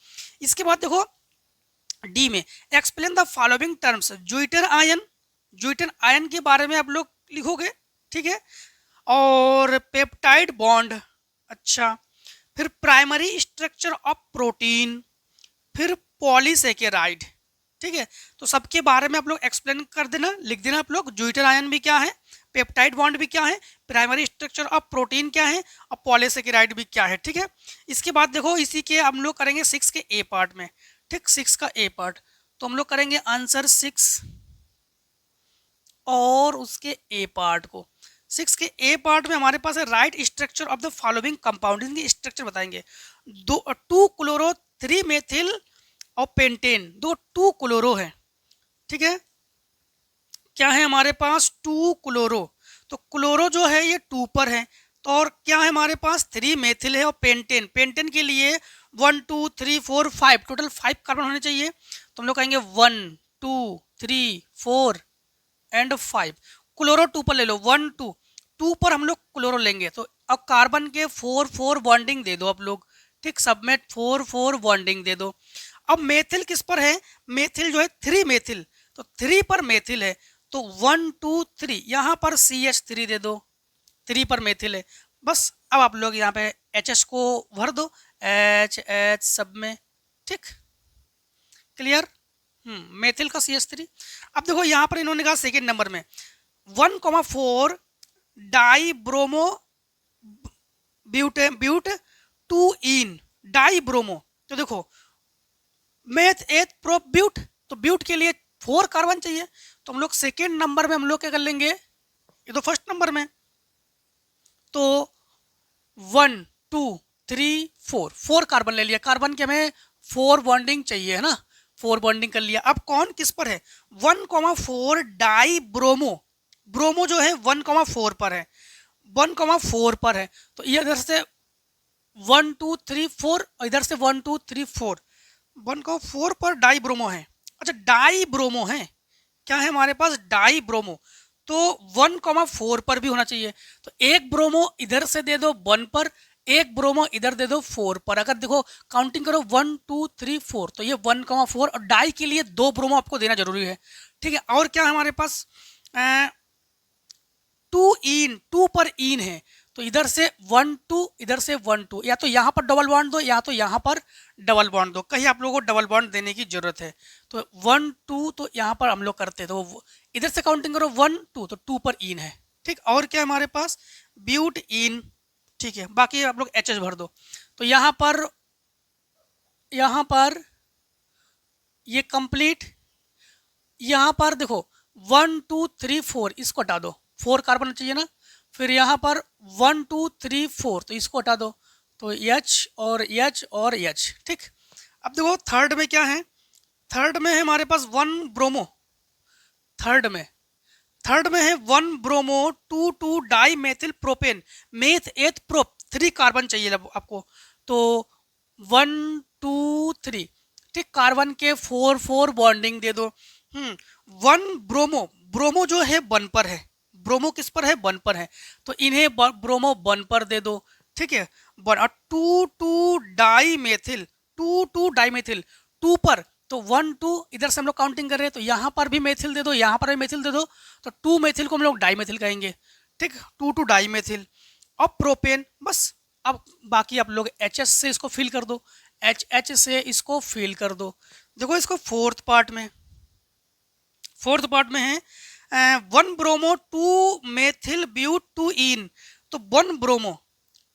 Speaker 1: इसके बाद देखो D में explain the following terms, zwitter ion, zwitter ion के बारे में आप लोग लिखोगे, ठीक है। और पेप्टाइड बॉन्ड, अच्छा, फिर प्राइमरी स्ट्रक्चर ऑफ प्रोटीन, फिर पॉलीसेकेराइड, ठीक है। तो सबके बारे में आप लोग एक्सप्लेन कर देना, लिख देना आप लोग, ज्यूटर आयन भी क्या है, पेप्टाइड बॉन्ड भी क्या है, प्राइमरी स्ट्रक्चर ऑफ प्रोटीन क्या है, और पॉलीसेकेराइड भी क्या है, ठीक है। इसके बाद देखो इसी के हम लोग करेंगे 6 के A पार्ट में, ठीक, 6 का A पार्ट, तो हम लोग करेंगे आंसर 6 और उसके A पार्ट को। 6 के A पार्ट में हमारे पास है right structure of the following compound, इनकी स्ट्रक्चर बताएंगे। 2 क्लोरो 3 मेथिल और पेंटेन, 2 क्लोरो है, ठीक है। क्या है हमारे पास, 2 क्लोरो, तो क्लोरो जो है ये 2 पर है, तो और क्या है हमारे पास 3 मेथिल है, और पेंटेन, पेंटेन के लिए 1 2 3 4 5, टोटल 5 कार्बन होने चाहिए, तो हम लोग कहेंगे 1 2 3 4 एंड 5। क्लोरो 2 पर ले लो, 1 2 पर हम लोग क्लोरो लेंगे, तो अब कार्बन के 4 बॉन्डिंग दे दो आप लोग, ठीक, सब में 4 बॉन्डिंग दे दो। अब मेथिल किस पर है, मेथिल जो है 3 मेथिल, तो 3 पर मेथिल है, तो 1 2 3 यहाँ पर CH3 दे दो, 3 पर मेथिल है, बस। अब आप लोग यहाँ पे HS को भर दो, H सब में, ठीक, क्लियर। मेथिल का CH3। अब देखो यहाँ पर इन्होंने कहा सेकेंड नंबर में 1,4 di bromo but 2 ene di bromo, तो देखो मेथ 8 प्रो ब्यूट, तो ब्यूट के लिए 4 कार्बन चाहिए, तो हम लोग सेकेंड नंबर में हम लोग क्या कर लेंगे, ये तो फर्स्ट नंबर में, तो 1 2 3 4 कार्बन ले लिया, कार्बन के हमें 4 बॉन्डिंग चाहिए है ना, 4 बॉन्डिंग कर लिया। अब कौन किस पर है, 1,4 डाई ब्रोमो, ब्रोमो जो है 1,4 पर है, 1,4 पर है, तो ये इधर से 1 2 3 4, इधर से 1 2 3 4, 1,4 पर डाई ब्रोमो है। अच्छा डाई ब्रोमो है, क्या है हमारे पास, डाई ब्रोमो, तो 1,4 पर भी होना चाहिए। तो एक ब्रोमो इधर से दे दो 1 पर, एक ब्रोमो इधर दे दो 4 पर। अगर देखो काउंटिंग करो 1 2 3 4, तो ये 1,4 और डाई के लिए 2 ब्रोमो आपको देना जरूरी है। ठीक है, और क्या है हमारे पास, 2 पर इन है, तो इधर से 1 2, इधर से 1 2, या तो यहाँ पर डबल बॉन्ड दो या तो यहाँ पर डबल बॉन्ड दो। कहीं आप लोगों को डबल बॉन्ड देने की जरूरत है। तो 1 2 तो यहाँ पर हम लोग करते हैं, तो इधर से काउंटिंग करो 1 2, तो 2 पर इन है। ठीक, और क्या हमारे पास, ब्यूट इन। ठीक है, बाकी आप लोग एच भर दो। तो यहाँ पर ये कंप्लीट, यहाँ पर देखो 1 2 3 4, इसको हटा दो, 4 कार्बन चाहिए ना। फिर यहाँ पर 1 2 3 4, तो इसको हटा दो, तो H और H और H। ठीक, अब देखो थर्ड में क्या है, थर्ड में है हमारे पास 1 ब्रोमो, थर्ड में है 1 bromo 2 2 di methyl propane, meth eth prop, 3 carbon चाहिए आपको। तो 1 2 3, ठीक, कार्बन के 4 4 बॉन्डिंग दे दो। 1 ब्रोमो, ब्रोमो जो है 1 पर है, ब्रोमो किस पर है, 1 पर है, तो इन्हें ब्रोमो 1 पर दे दो। ठीक है, 1 और 2 2 डाई मेथिल, 2 2 डाई मेथिल 2 पर, तो 1 2 इधर से हम लोग काउंटिंग कर रहे हैं, तो यहाँ पर भी मेथिल दे दो, यहाँ पर भी मेथिल दे दो, तो 2 मेथिल को हम लोग डाई मेथिल कहेंगे। ठीक, 2 2 डाई मेथिल। अब प्रोपेन, बस अब बाकी आप लोग एच से इसको फिल कर दो, एच से इसको फिल कर दो। देखो इसको फोर्थ पार्ट में है 1 ब्रोमो 2 मेथिल ब्यूट 2 इन, तो 1 ब्रोमो,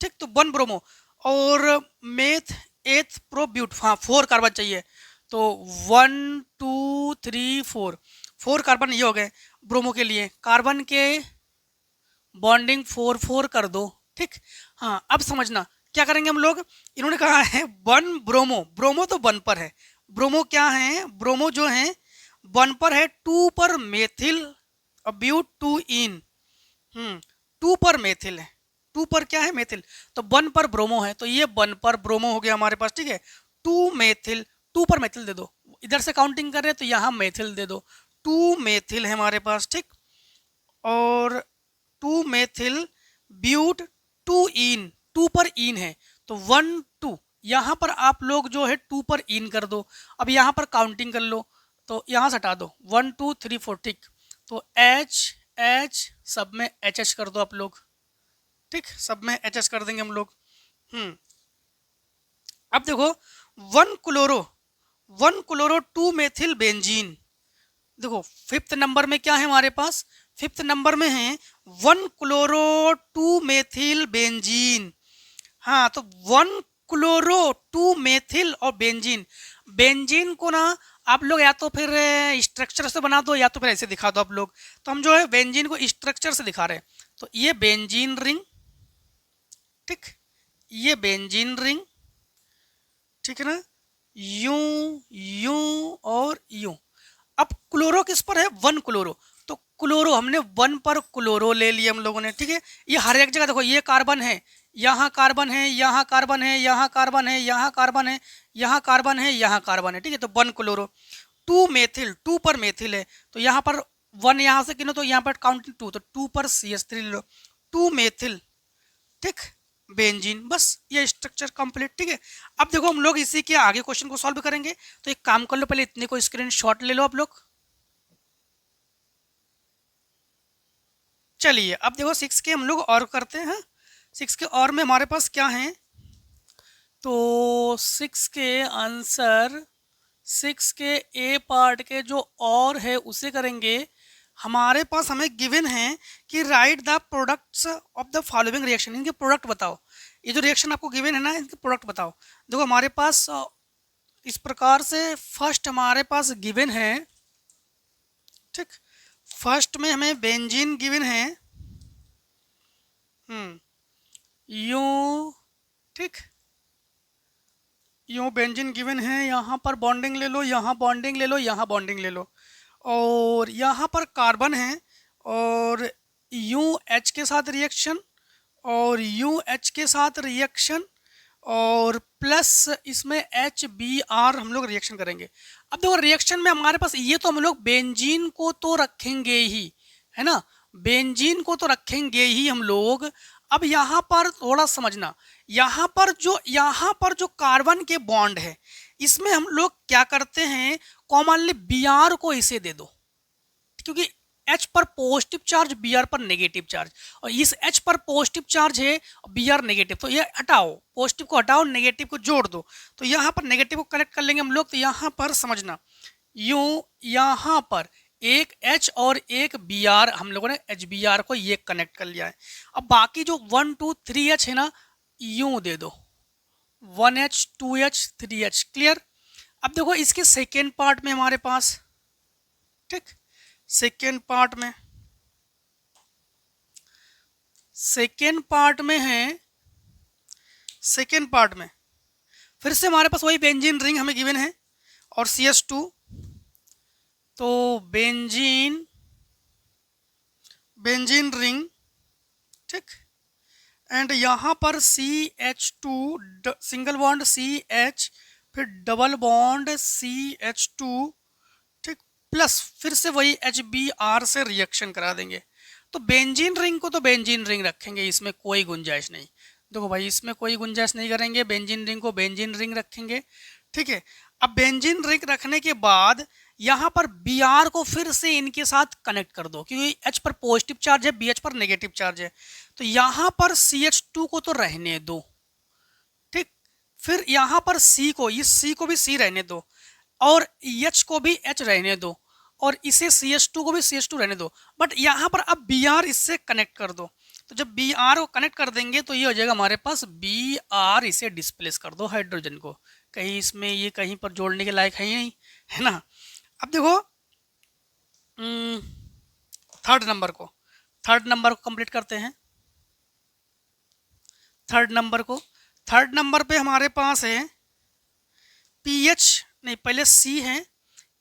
Speaker 1: ठीक, तो 1 ब्रोमो और मेथ एथ प्रो ब्यूट, हाँ 4 कार्बन चाहिए, तो 1 2 3 4, 4 कार्बन ये हो गए ब्रोमो के लिए। कार्बन के बॉन्डिंग 4 4 कर दो। ठीक, हाँ अब समझना क्या करेंगे हम लोग, इन्होंने कहा है 1 ब्रोमो, ब्रोमो तो 1 पर है, ब्रोमो क्या है, ब्रोमो जो है 1 पर है, 2 पर मेथिल ब्यूट 2 इन, 2 पर मेथिल है, 2 पर क्या है, मेथिल, तो 1 पर ब्रोमो है, तो ये 1 पर ब्रोमो हो गया हमारे पास। ठीक है, 2 मेथिल, 2 पर मेथिल दे दो, इधर से काउंटिंग कर रहे हैं तो यहाँ मेथिल दे दो, 2 मेथिल है हमारे पास। ठीक, और 2 मेथिल ब्यूट 2 इन, 2 पर इन है, तो 1 2, यहाँ पर आप लोग जो है 2 पर इन कर दो। अब यहाँ पर काउंटिंग कर लो, तो यहाँ से हटा दो 1 2 3 4। ठीक, तो H H सब में HH कर दो आप लोग। ठीक, सब में HH कर देंगे हम लोग। अब देखो 1 क्लोरो 2 मेथिल बेंजीन, देखो 5th नंबर में क्या है हमारे पास, 5th नंबर में है 1 क्लोरो 2 मेथिल बेंजीन। हाँ, तो 1 क्लोरो 2 मेथिल और बेंजीन, बेंजीन को ना आप लोग या तो फिर स्ट्रक्चर से बना दो या तो फिर ऐसे दिखा दो आप लोग। तो हम जो है बेंजीन को स्ट्रक्चर से दिखा रहे हैं, तो ये बेंजीन रिंग, ठीक, ये बेंजीन रिंग, ठीक है ना, यूं यूं और यूं। अब क्लोरो किस पर है, 1 क्लोरो, तो क्लोरो हमने 1 पर क्लोरो ले लिया हम लोगों ने। ठीक है, ये हर एक जगह देखो, ये कार्बन है, यहाँ कार्बन है, यहाँ कार्बन है, यहाँ कार्बन है, यहाँ कार्बन है, यहाँ कार्बन है, यहाँ कार्बन है। ठीक है, तो 1 क्लोरो 2 मेथिल, 2 पर मेथिल है, तो यहाँ पर 1 यहाँ से गिनो तो यहाँ पर काउंटिंग 2, तो 2 पर CH3 ले लो, 2 मेथिल, ठीक, बेंजीन। बस ये स्ट्रक्चर कंप्लीट। ठीक है, अब देखो हम लोग इसी के आगे क्वेश्चन को सॉल्व करेंगे, तो एक काम कर लो, पहले इतने को स्क्रीनशॉट ले लो आप लोग। चलिए अब देखो 6 के हम लोग और करते हैं। 6 के और में हमारे पास क्या है, तो 6 के आंसर, 6 के ए पार्ट के जो और है उसे करेंगे। हमारे पास हमें गिवन है कि right the products of the following reaction, इनके प्रोडक्ट बताओ। ये जो रिएक्शन आपको गिवन है ना, इनके प्रोडक्ट बताओ। देखो हमारे पास इस प्रकार से फर्स्ट हमारे पास गिवन है, ठीक, फर्स्ट में हमें बेंजीन गिवन है, यूं, ठीक, यूं बेंजीन गिवन है, यहाँ पर बॉन्डिंग ले लो, यहाँ बॉन्डिंग ले लो, यहाँ बॉन्डिंग ले लो, और यहाँ पर कार्बन है, और यूं H के साथ रिएक्शन, और यूं H के साथ रिएक्शन, और प्लस इसमें HBr हम लोग रिएक्शन करेंगे। अब देखो रिएक्शन में हमारे पास ये तो हम लोग बेंजीन को तो रखेंगे ही, है ना, बेंजीन को तो रखेंगे ही हम लोग। अब यहाँ पर थोड़ा समझना, यहाँ पर जो कार्बन के बॉन्ड है इसमें हम लोग क्या करते हैं, कॉमनली Br को इसे दे दो, क्योंकि H पर पॉजिटिव चार्ज, Br पर नेगेटिव चार्ज, और इस H पर पॉजिटिव चार्ज है और Br नेगेटिव, तो ये हटाओ, पॉजिटिव को हटाओ, नेगेटिव को जोड़ दो, तो यहाँ पर नेगेटिव को कनेक्ट कर लेंगे हम लोग। तो यहाँ पर समझना, यूं यहाँ पर एक H और एक Br, हम लोगों ने HBr को ये कनेक्ट कर लिया है। अब बाकी जो 1 2 3H है ना, यूं दे दो, 1H 2H 3H, क्लियर। अब देखो इसके सेकेंड पार्ट में हमारे पास, ठीक, सेकेंड पार्ट में है, सेकेंड पार्ट में फिर से हमारे पास वही बेंजीन रिंग हमें गिवन है और CH2, तो बेंजीन रिंग, ठीक, एंड यहाँ पर CH2 सिंगल बॉन्ड CH, फिर डबल बॉन्ड CH2, ठीक, प्लस फिर से वही HBr से रिएक्शन करा देंगे। तो बेंजीन रिंग को तो बेंजीन रिंग रखेंगे, इसमें कोई गुंजाइश नहीं। देखो भाई, इसमें कोई गुंजाइश नहीं करेंगे, बेंजीन रिंग को बेंजीन रिंग रखेंगे, ठीक है। अब बेंजीन रिंग रखने के बाद यहाँ पर Br को फिर से इनके साथ कनेक्ट कर दो, क्योंकि H पर पॉजिटिव चार्ज है, BH पर नेगेटिव चार्ज है। तो यहाँ पर CH2 को तो रहने दो, ठीक, फिर यहाँ पर C को, इस C को भी C रहने दो, और H को भी H रहने दो, और इसे CH2 को भी CH2 रहने दो, बट यहाँ पर अब Br इससे कनेक्ट कर दो। तो जब Br को कनेक्ट कर देंगे तो ये हो जाएगा हमारे पास Br, इसे डिस्प्लेस कर दो हाइड्रोजन को, कहीं इसमें ये कहीं पर जोड़ने के लायक है ही नहीं, है ना। अब देखो थर्ड नंबर को कंप्लीट करते हैं। थर्ड नंबर पे हमारे पास है PH, नहीं पहले C है,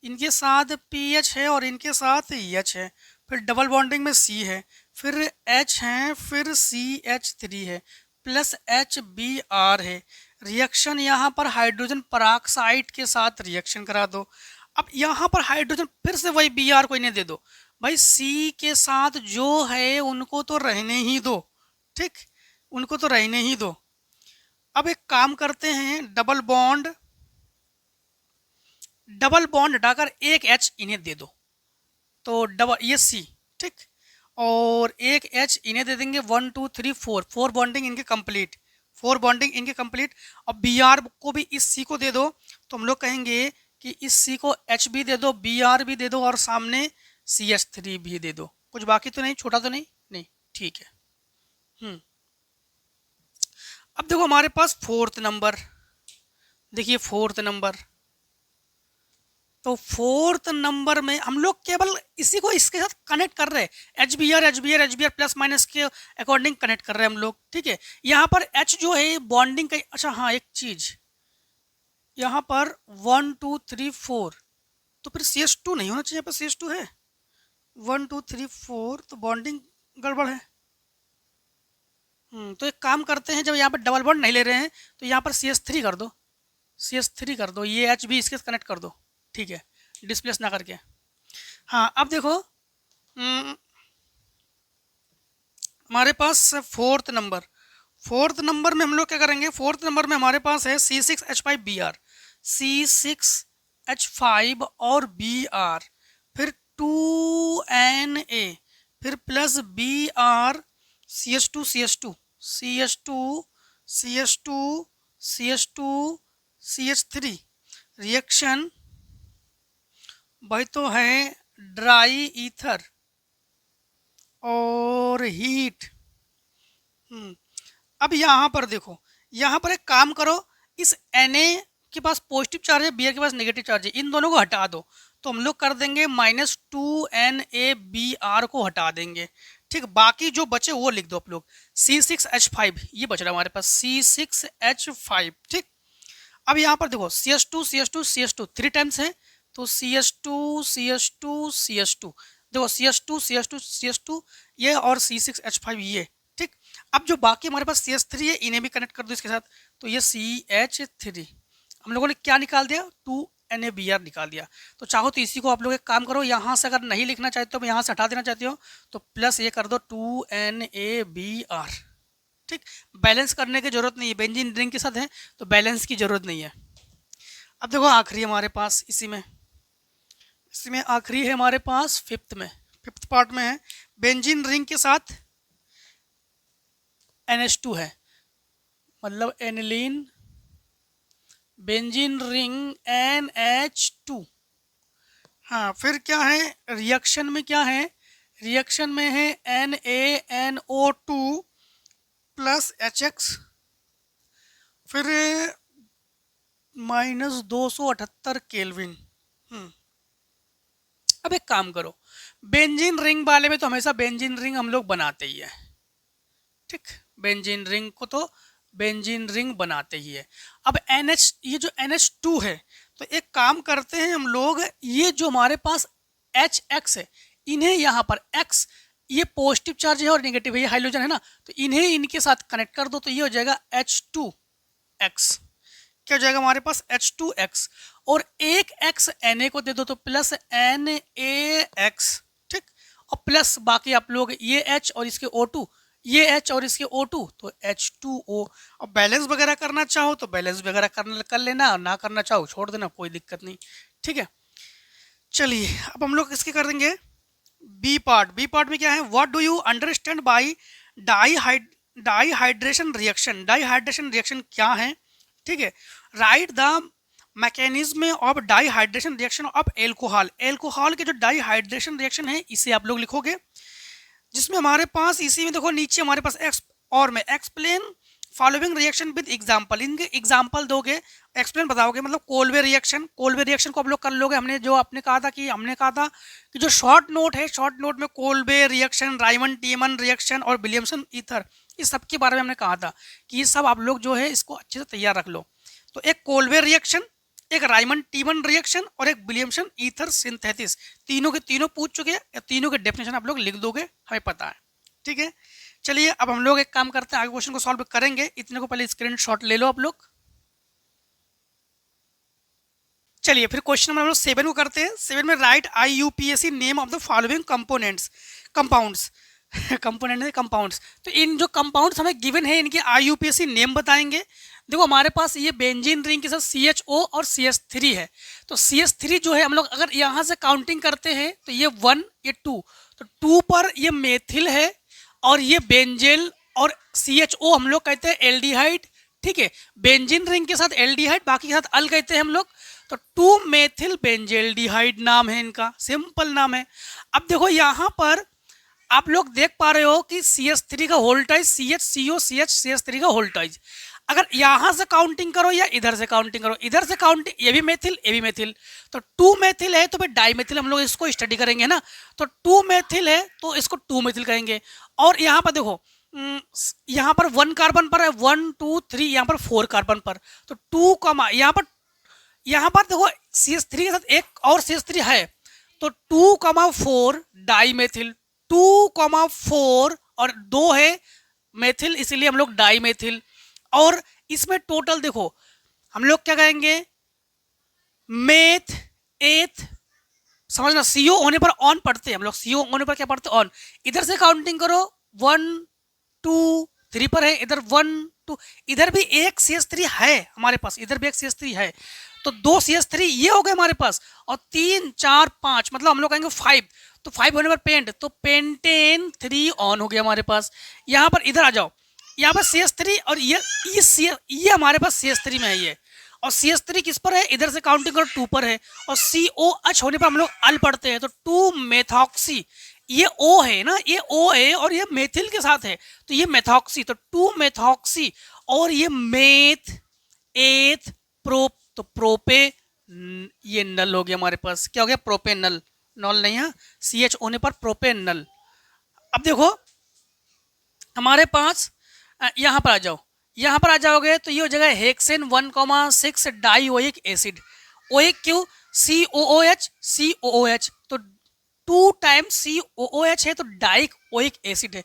Speaker 1: इनके साथ PH है और इनके साथ H है, फिर डबल बॉन्डिंग में C है, फिर H है, फिर CH3 है, प्लस HBr है। रिएक्शन यहाँ पर हाइड्रोजन पराक्साइड के साथ रिएक्शन करा दो। अब यहाँ पर हाइड्रोजन फिर से वही Br को इन्हें दे दो, भाई C के साथ जो है उनको तो रहने ही दो, ठीक, उनको तो रहने ही दो। अब एक काम करते हैं, डबल बॉन्ड हटाकर एक H इन्हें दे दो, तो डबल ये C, ठीक, और एक H इन्हें दे देंगे, 1 2 3 4 बॉन्डिंग इनके कंप्लीट, अब Br को भी इस C को दे दो, तो हम लोग कहेंगे कि इस C को H भी दे दो, Br भी दे दो, और सामने CH3 भी दे दो। कुछ बाकी तो नहीं, छोटा तो नहीं, ठीक है। अब देखो हमारे पास फोर्थ नंबर, देखिए फोर्थ नंबर, तो फोर्थ नंबर में हम लोग केवल इसी को इसके साथ कनेक्ट कर रहे हैं, HBr प्लस माइनस के अकॉर्डिंग कनेक्ट कर रहे हैं हम लोग, ठीक है। यहाँ पर H जो है बॉन्डिंग का, अच्छा हाँ एक चीज, यहाँ पर 1 2 3 4, तो फिर CH2 नहीं होना चाहिए, यहाँ पर CH2 है, 1 2 3 4, तो बॉन्डिंग गड़बड़ है। तो एक काम करते हैं, जब यहाँ पर डबल बॉन्ड नहीं ले रहे हैं तो यहाँ पर CH3 कर दो, ये H भी इसके कनेक्ट कर दो, ठीक है, डिस्प्लेस ना करके। हाँ अब देखो हमारे पास फोर्थ नंबर में हम लोग क्या करेंगे, फोर्थ नंबर में हमारे पास है C6H5Br, C6H5 और Br, फिर 2Na, फिर प्लस Br, CH2 रिएक्शन भाई तो है ड्राई ईथर और हीट। अब यहाँ पर देखो, यहाँ पर एक काम करो, इस Na के पास पॉजिटिव चार्ज है, Br के पास नेगेटिव चार्ज है, इन दोनों को हटा दो, तो हम लोग कर देंगे -2NaBr को हटा देंगे, ठीक। बाकी जो बचे वो लिख दो आप लोग, C6H5 ये बच रहा है हमारे पास, C6H5, ठीक। अब यहाँ पर देखो CH2 3 टाइम्स है, तो CH2 देखो CH2 ये और C6H5 ये, ठीक। अब जो बाकी हमारे पास CH3 है, इन्हें भी कनेक्ट कर दो इसके साथ, तो ये CH3 हम लोगों ने क्या निकाल दिया, NaBr निकाल दिया। तो चाहो तो इसी को आप लोग एक काम करो, यहाँ से अगर नहीं लिखना चाहते हो, यहाँ से हटा देना चाहते हो तो प्लस ये कर दो 2NaBr। ठीक, बैलेंस करने की जरूरत नहीं है, बेंजीन रिंग के साथ है तो बैलेंस की जरूरत नहीं है। अब देखो आखिरी हमारे पास इसी में आखिरी है हमारे पास फिफ्थ पार्ट में है, बेंजीन रिंग के साथ NH2 है, मतलब एनिलीन बेंजीन रिंग NH2। हाँ, फिर क्या है रिएक्शन में, क्या है रिएक्शन में है NaNO2 प्लस HX, फिर -278 केल्विन। अब एक काम करो, बेंजीन रिंग वाले में तो हमेशा बेंजीन रिंग हम लोग बनाते ही है। ठीक, बेंजीन रिंग को तो बेंजीन रिंग बनाते ही है। अब NH, ये जो NH2 है, तो एक काम करते हैं हम लोग, ये जो हमारे पास HX है, इन्हें यहाँ पर X, ये पॉजिटिव चार्ज है और नेगेटिव है, ये हाइड्रोजन है ना, तो इन्हें इनके साथ कनेक्ट कर दो तो ये हो जाएगा H2X। क्या हो जाएगा हमारे पास H2X, और एक X Na को दे दो तो प्लस NaX। ठीक, और प्लस बाकी आप लोग ये H और इसके O2, ये H और इसके O2 तो H2O। अब बैलेंस वगैरह करना चाहो तो बैलेंस वगैरह कर लेना, ना करना चाहो छोड़ देना, कोई दिक्कत नहीं। ठीक है, चलिए अब हम लोग इसके कर देंगे बी पार्ट में क्या है, what do you understand by dehydration reaction क्या है। ठीक है, write the mechanism of dehydration reaction of alcohol के जो डाईहाइड्रेशन रिएक्शन है इसे आप लोग लिखोगे, जिसमें हमारे पास इसी में देखो नीचे हमारे पास explain following reaction with example, इनके एग्जांपल दोगे, एक्सप्लेन बताओगे, मतलब कोल्बे रिएक्शन को आप लोग कर लोगे। हमने कहा था कि जो शॉर्ट नोट है, शॉर्ट नोट में कोल्बे रिएक्शन, राइमन टीमन रिएक्शन और विलियमसन ईथर, इस सब के बारे में हमने कहा था कि ये सब आप लोग जो है इसको अच्छे से तैयार रख लो। तो एक कोल्बे रिएक्शन, एक राइमन टीमन रिएक्शन और एक विलियमसन ईथर सिंथेसिस, तीनों के तीनों पूछ चुके हैं, तीनों के डेफिनेशन आप लोग लिख दोगे, हमें पता है। ठीक है, चलिए अब हम लोग एक काम करते हैं, आगे क्वेश्चन को सॉल्व करेंगे, इतने को पहले स्क्रीनशॉट ले लो आप लोग। चलिए फिर क्वेश्चन नंबर हम लोग 7 को करते हैं। 7 में right IUPAC name of the following compounds. तो इन जो कंपाउंड्स हमें गिवन है इनके IUPAC नेम बताएंगे। देखो हमारे पास ये बेंजीन रिंग के साथ CHO और CH3 है, तो CH3 जो है हम लोग अगर यहाँ से काउंटिंग करते हैं तो ये 1, ये 2, तो 2 पर ये मेथिल है और ये बेंजेल, और CHO हम लोग कहते हैं एल्डिहाइड। ठीक है, बेंजीन रिंग के साथ एल्डिहाइड, बाकी के साथ अल कहते हैं हम लोग, तो 2 मेथिल बेंजेल्डिहाइड नाम है इनका, सिंपल नाम है। अब देखो यहाँ पर आप लोग देख पा रहे हो कि CH3 का वोल्टेज CH3 का वोल्टेज, अगर यहाँ से काउंटिंग करो या इधर से काउंटिंग करो, इधर से काउंटिंग ये भी मेथिल, तो 2 मेथिल है तो फिर डाईमेथिल हम लोग इसको स्टडी करेंगे ना, तो 2 मेथिल है तो इसको 2 मेथिल कहेंगे। और यहाँ पर देखो यहाँ पर 1 कार्बन पर है, 1 2 3, यहाँ पर 4 कार्बन पर, तो 2 कमा यहाँ पर देखो CH3 के साथ एक और CH3 है, तो 2,4 डाईमेथिल, 2,4 और 2 है मेथिल, इसीलिए हम लोग डाईमेथिल। और इसमें टोटल देखो हम लोग क्या कहेंगे, मेथ एथ, समझना, CO होने पर ऑन पढ़ते हैं हम लोग, CO होने पर क्या पढ़ते हैं, ऑन। इधर से काउंटिंग करो 1 2 3 पर है, इधर 1 2, इधर भी एक CH3 है हमारे पास, इधर भी एक CH3 है, तो 2 CH3 ये हो गए हमारे पास, और 3 4 5 मतलब हम लोग कहेंगे 5, तो 5 होने पर पेंट, तो पेंटेन 3 ऑन हो गया हमारे पास। यहाँ पर इधर आ जाओ, यहाँ पर CH3 और ये हमारे पास CH3 में है ये, और CH3 किस पर है, इधर से काउंटिंग करो 2 पर है, और COH होने पर हम लोग अल पढ़ते हैं, तो 2 मेथॉक्सी, ये O है ना, ये O है और ये मेथिल के साथ है, तो ये मेथॉक्सी, तो 2 मेथॉक्सी, और ये मेथ एथ प्रोप, तो प्रोपे, ये नल हो गया हमारे पास, क्या हो गया, प्रोपेनल, नॉल नहीं है, CH होने पर प्रोपेनल। अब देखो हमारे पास यहाँ पर आ जाओ, यहाँ पर आ जाओगे तो ये हो जाएगा हेक्सेन 1,6 डाईओइक एसिड, ओइक क्यों, COOH, तो 2 टाइम्स COOH है तो डाइक ओइक एसिड है,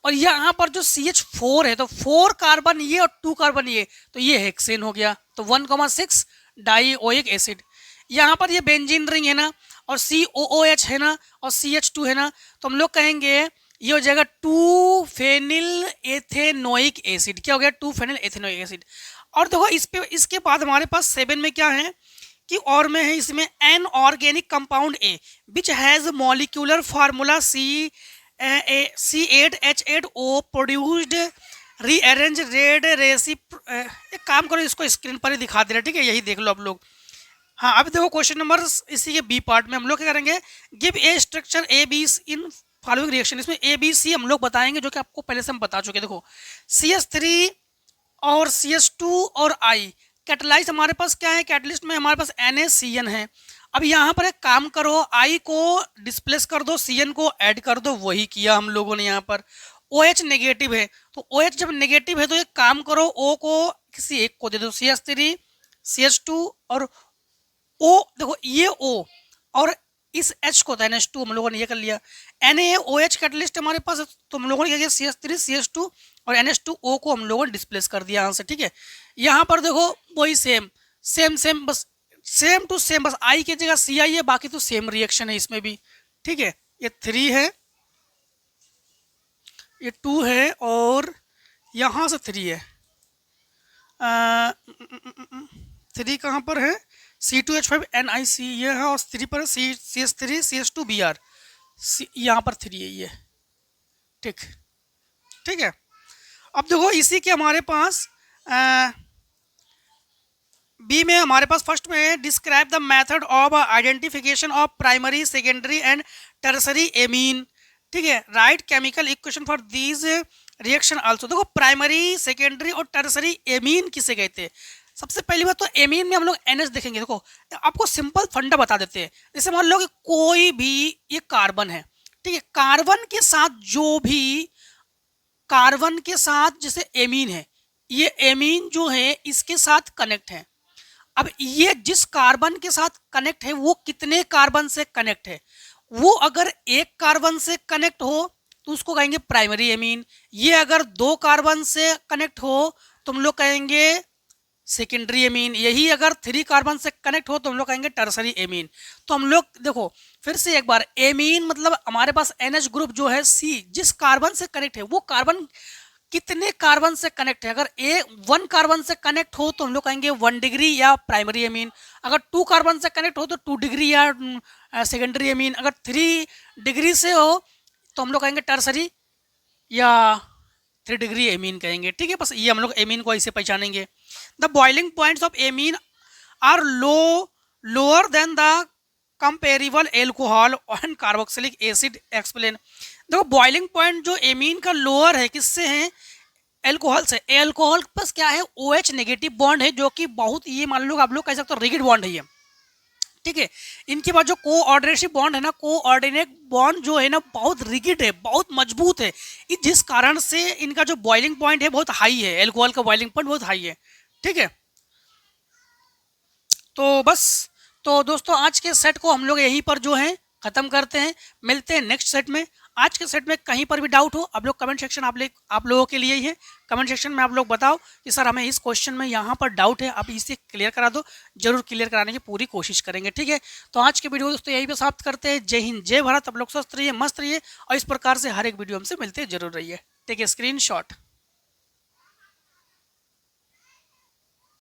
Speaker 1: और यहाँ पर जो CH4 है तो 4 कार्बन ये और 2 कार्बन ये, तो ये हेक्सेन हो गया, तो 1,6 डाईओइक एसिड। यहाँ पर ये बेंजीन रिंग है ना, और COOH है ना, और CH2 है ना, तो हम लोग कहेंगे ये हो जाएगा 2 फेनिल एथेनोइक एसिड। क्या हो गया? 2 फेनिल एथेनोइक एसिड। और देखो इस पे, इसके बाद हमारे पास 7 में क्या है कि और में है इसमें an organic compound A which has molecular formula C8H8O produced rearrange red एक काम करो, इसको स्क्रीन पर ही दिखा दे रहे, ठीक है, यही देख लो आप लोग। हाँ, अब देखो क्वेश्चन नंबर इसी के बी पार्ट में हम लोग क्या करेंगे, give a structure A be in following reaction. इसमें ABC हम लोग बताएंगे जो कि आपको पहले से हम बता चुके। देखो CH3 और CH2 और I कैटलाइज हमारे पास क्या है, कैटलिस्ट में हमारे पास NaCN है। अब यहाँ पर एक काम करो, I को डिस्प्लेस कर दो, CN को ऐड कर दो, वही किया हम लोगों ने। यहाँ पर OH नेगेटिव है, तो OH जब नेगेटिव है तो एक काम करो, O को किसी एक को दे दो, CH3 CH2 और O, देखो ये O और इस H को था NH2 हम लोगों ने ये कर लिया। NaOH कैटलिस्ट हमारे पास, तो हम लोगों ने क्या किया, CH3 CH2 और NH2O को हम लोगों ने डिस्प्लेस कर दिया यहाँ से, ठीक है। यहाँ पर देखो वही सेम बस सेम टू सेम, बस I की जगह CI है, बाकी तो सेम रिएक्शन है इसमें भी, ठीक है। ये 3 है, ये 2 है, और यहाँ से 3 है। 3 कहाँ पर है? C2H5 NiC ये है, और 3 पर CH3 CH2 Br, यहाँ पर 3 है ये, ठीक है। अब देखो इसी के हमारे पास बी में हमारे पास फर्स्ट में describe the method of identification of primary secondary and tertiary amine, ठीक है। Right chemical equation for these reaction also. देखो प्राइमरी सेकेंडरी और टर्सरी एमीन किसे कहते हैं? सबसे पहली बात तो एमीन में हम लोग NH देखेंगे। देखो आपको सिंपल फंडा बता देते हैं, जैसे मान लो कि कोई भी ये कार्बन है, ठीक है, कार्बन के साथ जो भी कार्बन के साथ जैसे एमीन है, ये एमीन जो है इसके साथ कनेक्ट है। अब ये जिस कार्बन के साथ कनेक्ट है वो कितने कार्बन से कनेक्ट है? वो अगर एक कार्बन से कनेक्ट हो तो उसको कहेंगे प्राइमरी एमीन। ये अगर 2 कार्बन से कनेक्ट हो तो हम लोग कहेंगे सेकेंडरी एमीन। यही अगर 3 कार्बन से कनेक्ट हो तो हम लोग कहेंगे टर्सरी एमीन। तो हम लोग देखो फिर से एक बार, एमीन मतलब हमारे पास NH ग्रुप जो है C जिस कार्बन से कनेक्ट है वो कार्बन कितने कार्बन से कनेक्ट है। अगर 1 कार्बन से कनेक्ट हो तो हम लोग कहेंगे 1 डिग्री या प्राइमरी एमीन। अगर 2 कार्बन से कनेक्ट हो तो 2 डिग्री या सेकेंडरी एमीन। अगर 3 डिग्री से हो तो हम लोग कहेंगे टर्सरी या 3 डिग्री एमीन कहेंगे, ठीक है। बस ये हम लोग एमीन को ऐसे पहचानेंगे। The boiling points of amine are lower than the comparable alcohol and carboxylic acid explain. देखो बॉइलिंग पॉइंट जो एमीन का लोअर है किससे है? एल्कोहल से। एल्कोहल प्लस क्या है? OH नेगेटिव बॉन्ड है, जो कि बहुत, ये मान लो आप लोग कह सकते हो रिगिड बॉन्ड है ये, ठीक है। इनके बाद जो कोऑर्डिनेशन बॉन्ड है ना, कोऑर्डिनेट बॉन्ड जो है ना बहुत रिगिड है, बहुत मजबूत है, जिस कारण से इनका जो बॉइलिंग पॉइंट है बहुत हाई है। एल्कोहल का बॉइलिंग पॉइंट बहुत हाई है, ठीक है। तो बस, तो दोस्तों आज के सेट को हम लोग यहीं पर जो है खत्म करते हैं। मिलते हैं नेक्स्ट सेट में। आज के सेट में कहीं पर भी डाउट हो आप लोग कमेंट सेक्शन आप लोगों के लिए ही है। कमेंट सेक्शन में आप लोग बताओ कि सर हमें इस क्वेश्चन में यहाँ पर डाउट है, आप इसे क्लियर करा दो। जरूर क्लियर कराने की पूरी कोशिश करेंगे, ठीक है। तो आज के वीडियो दोस्तों यहीं पे समाप्त करते हैं। जय हिंद, जय भारत। आप लोग स्वस्थ रहिए, मस्त रहिए, और इस प्रकार से हर एक वीडियो हमसे मिलते जरूर रहिए। Take a screenshot.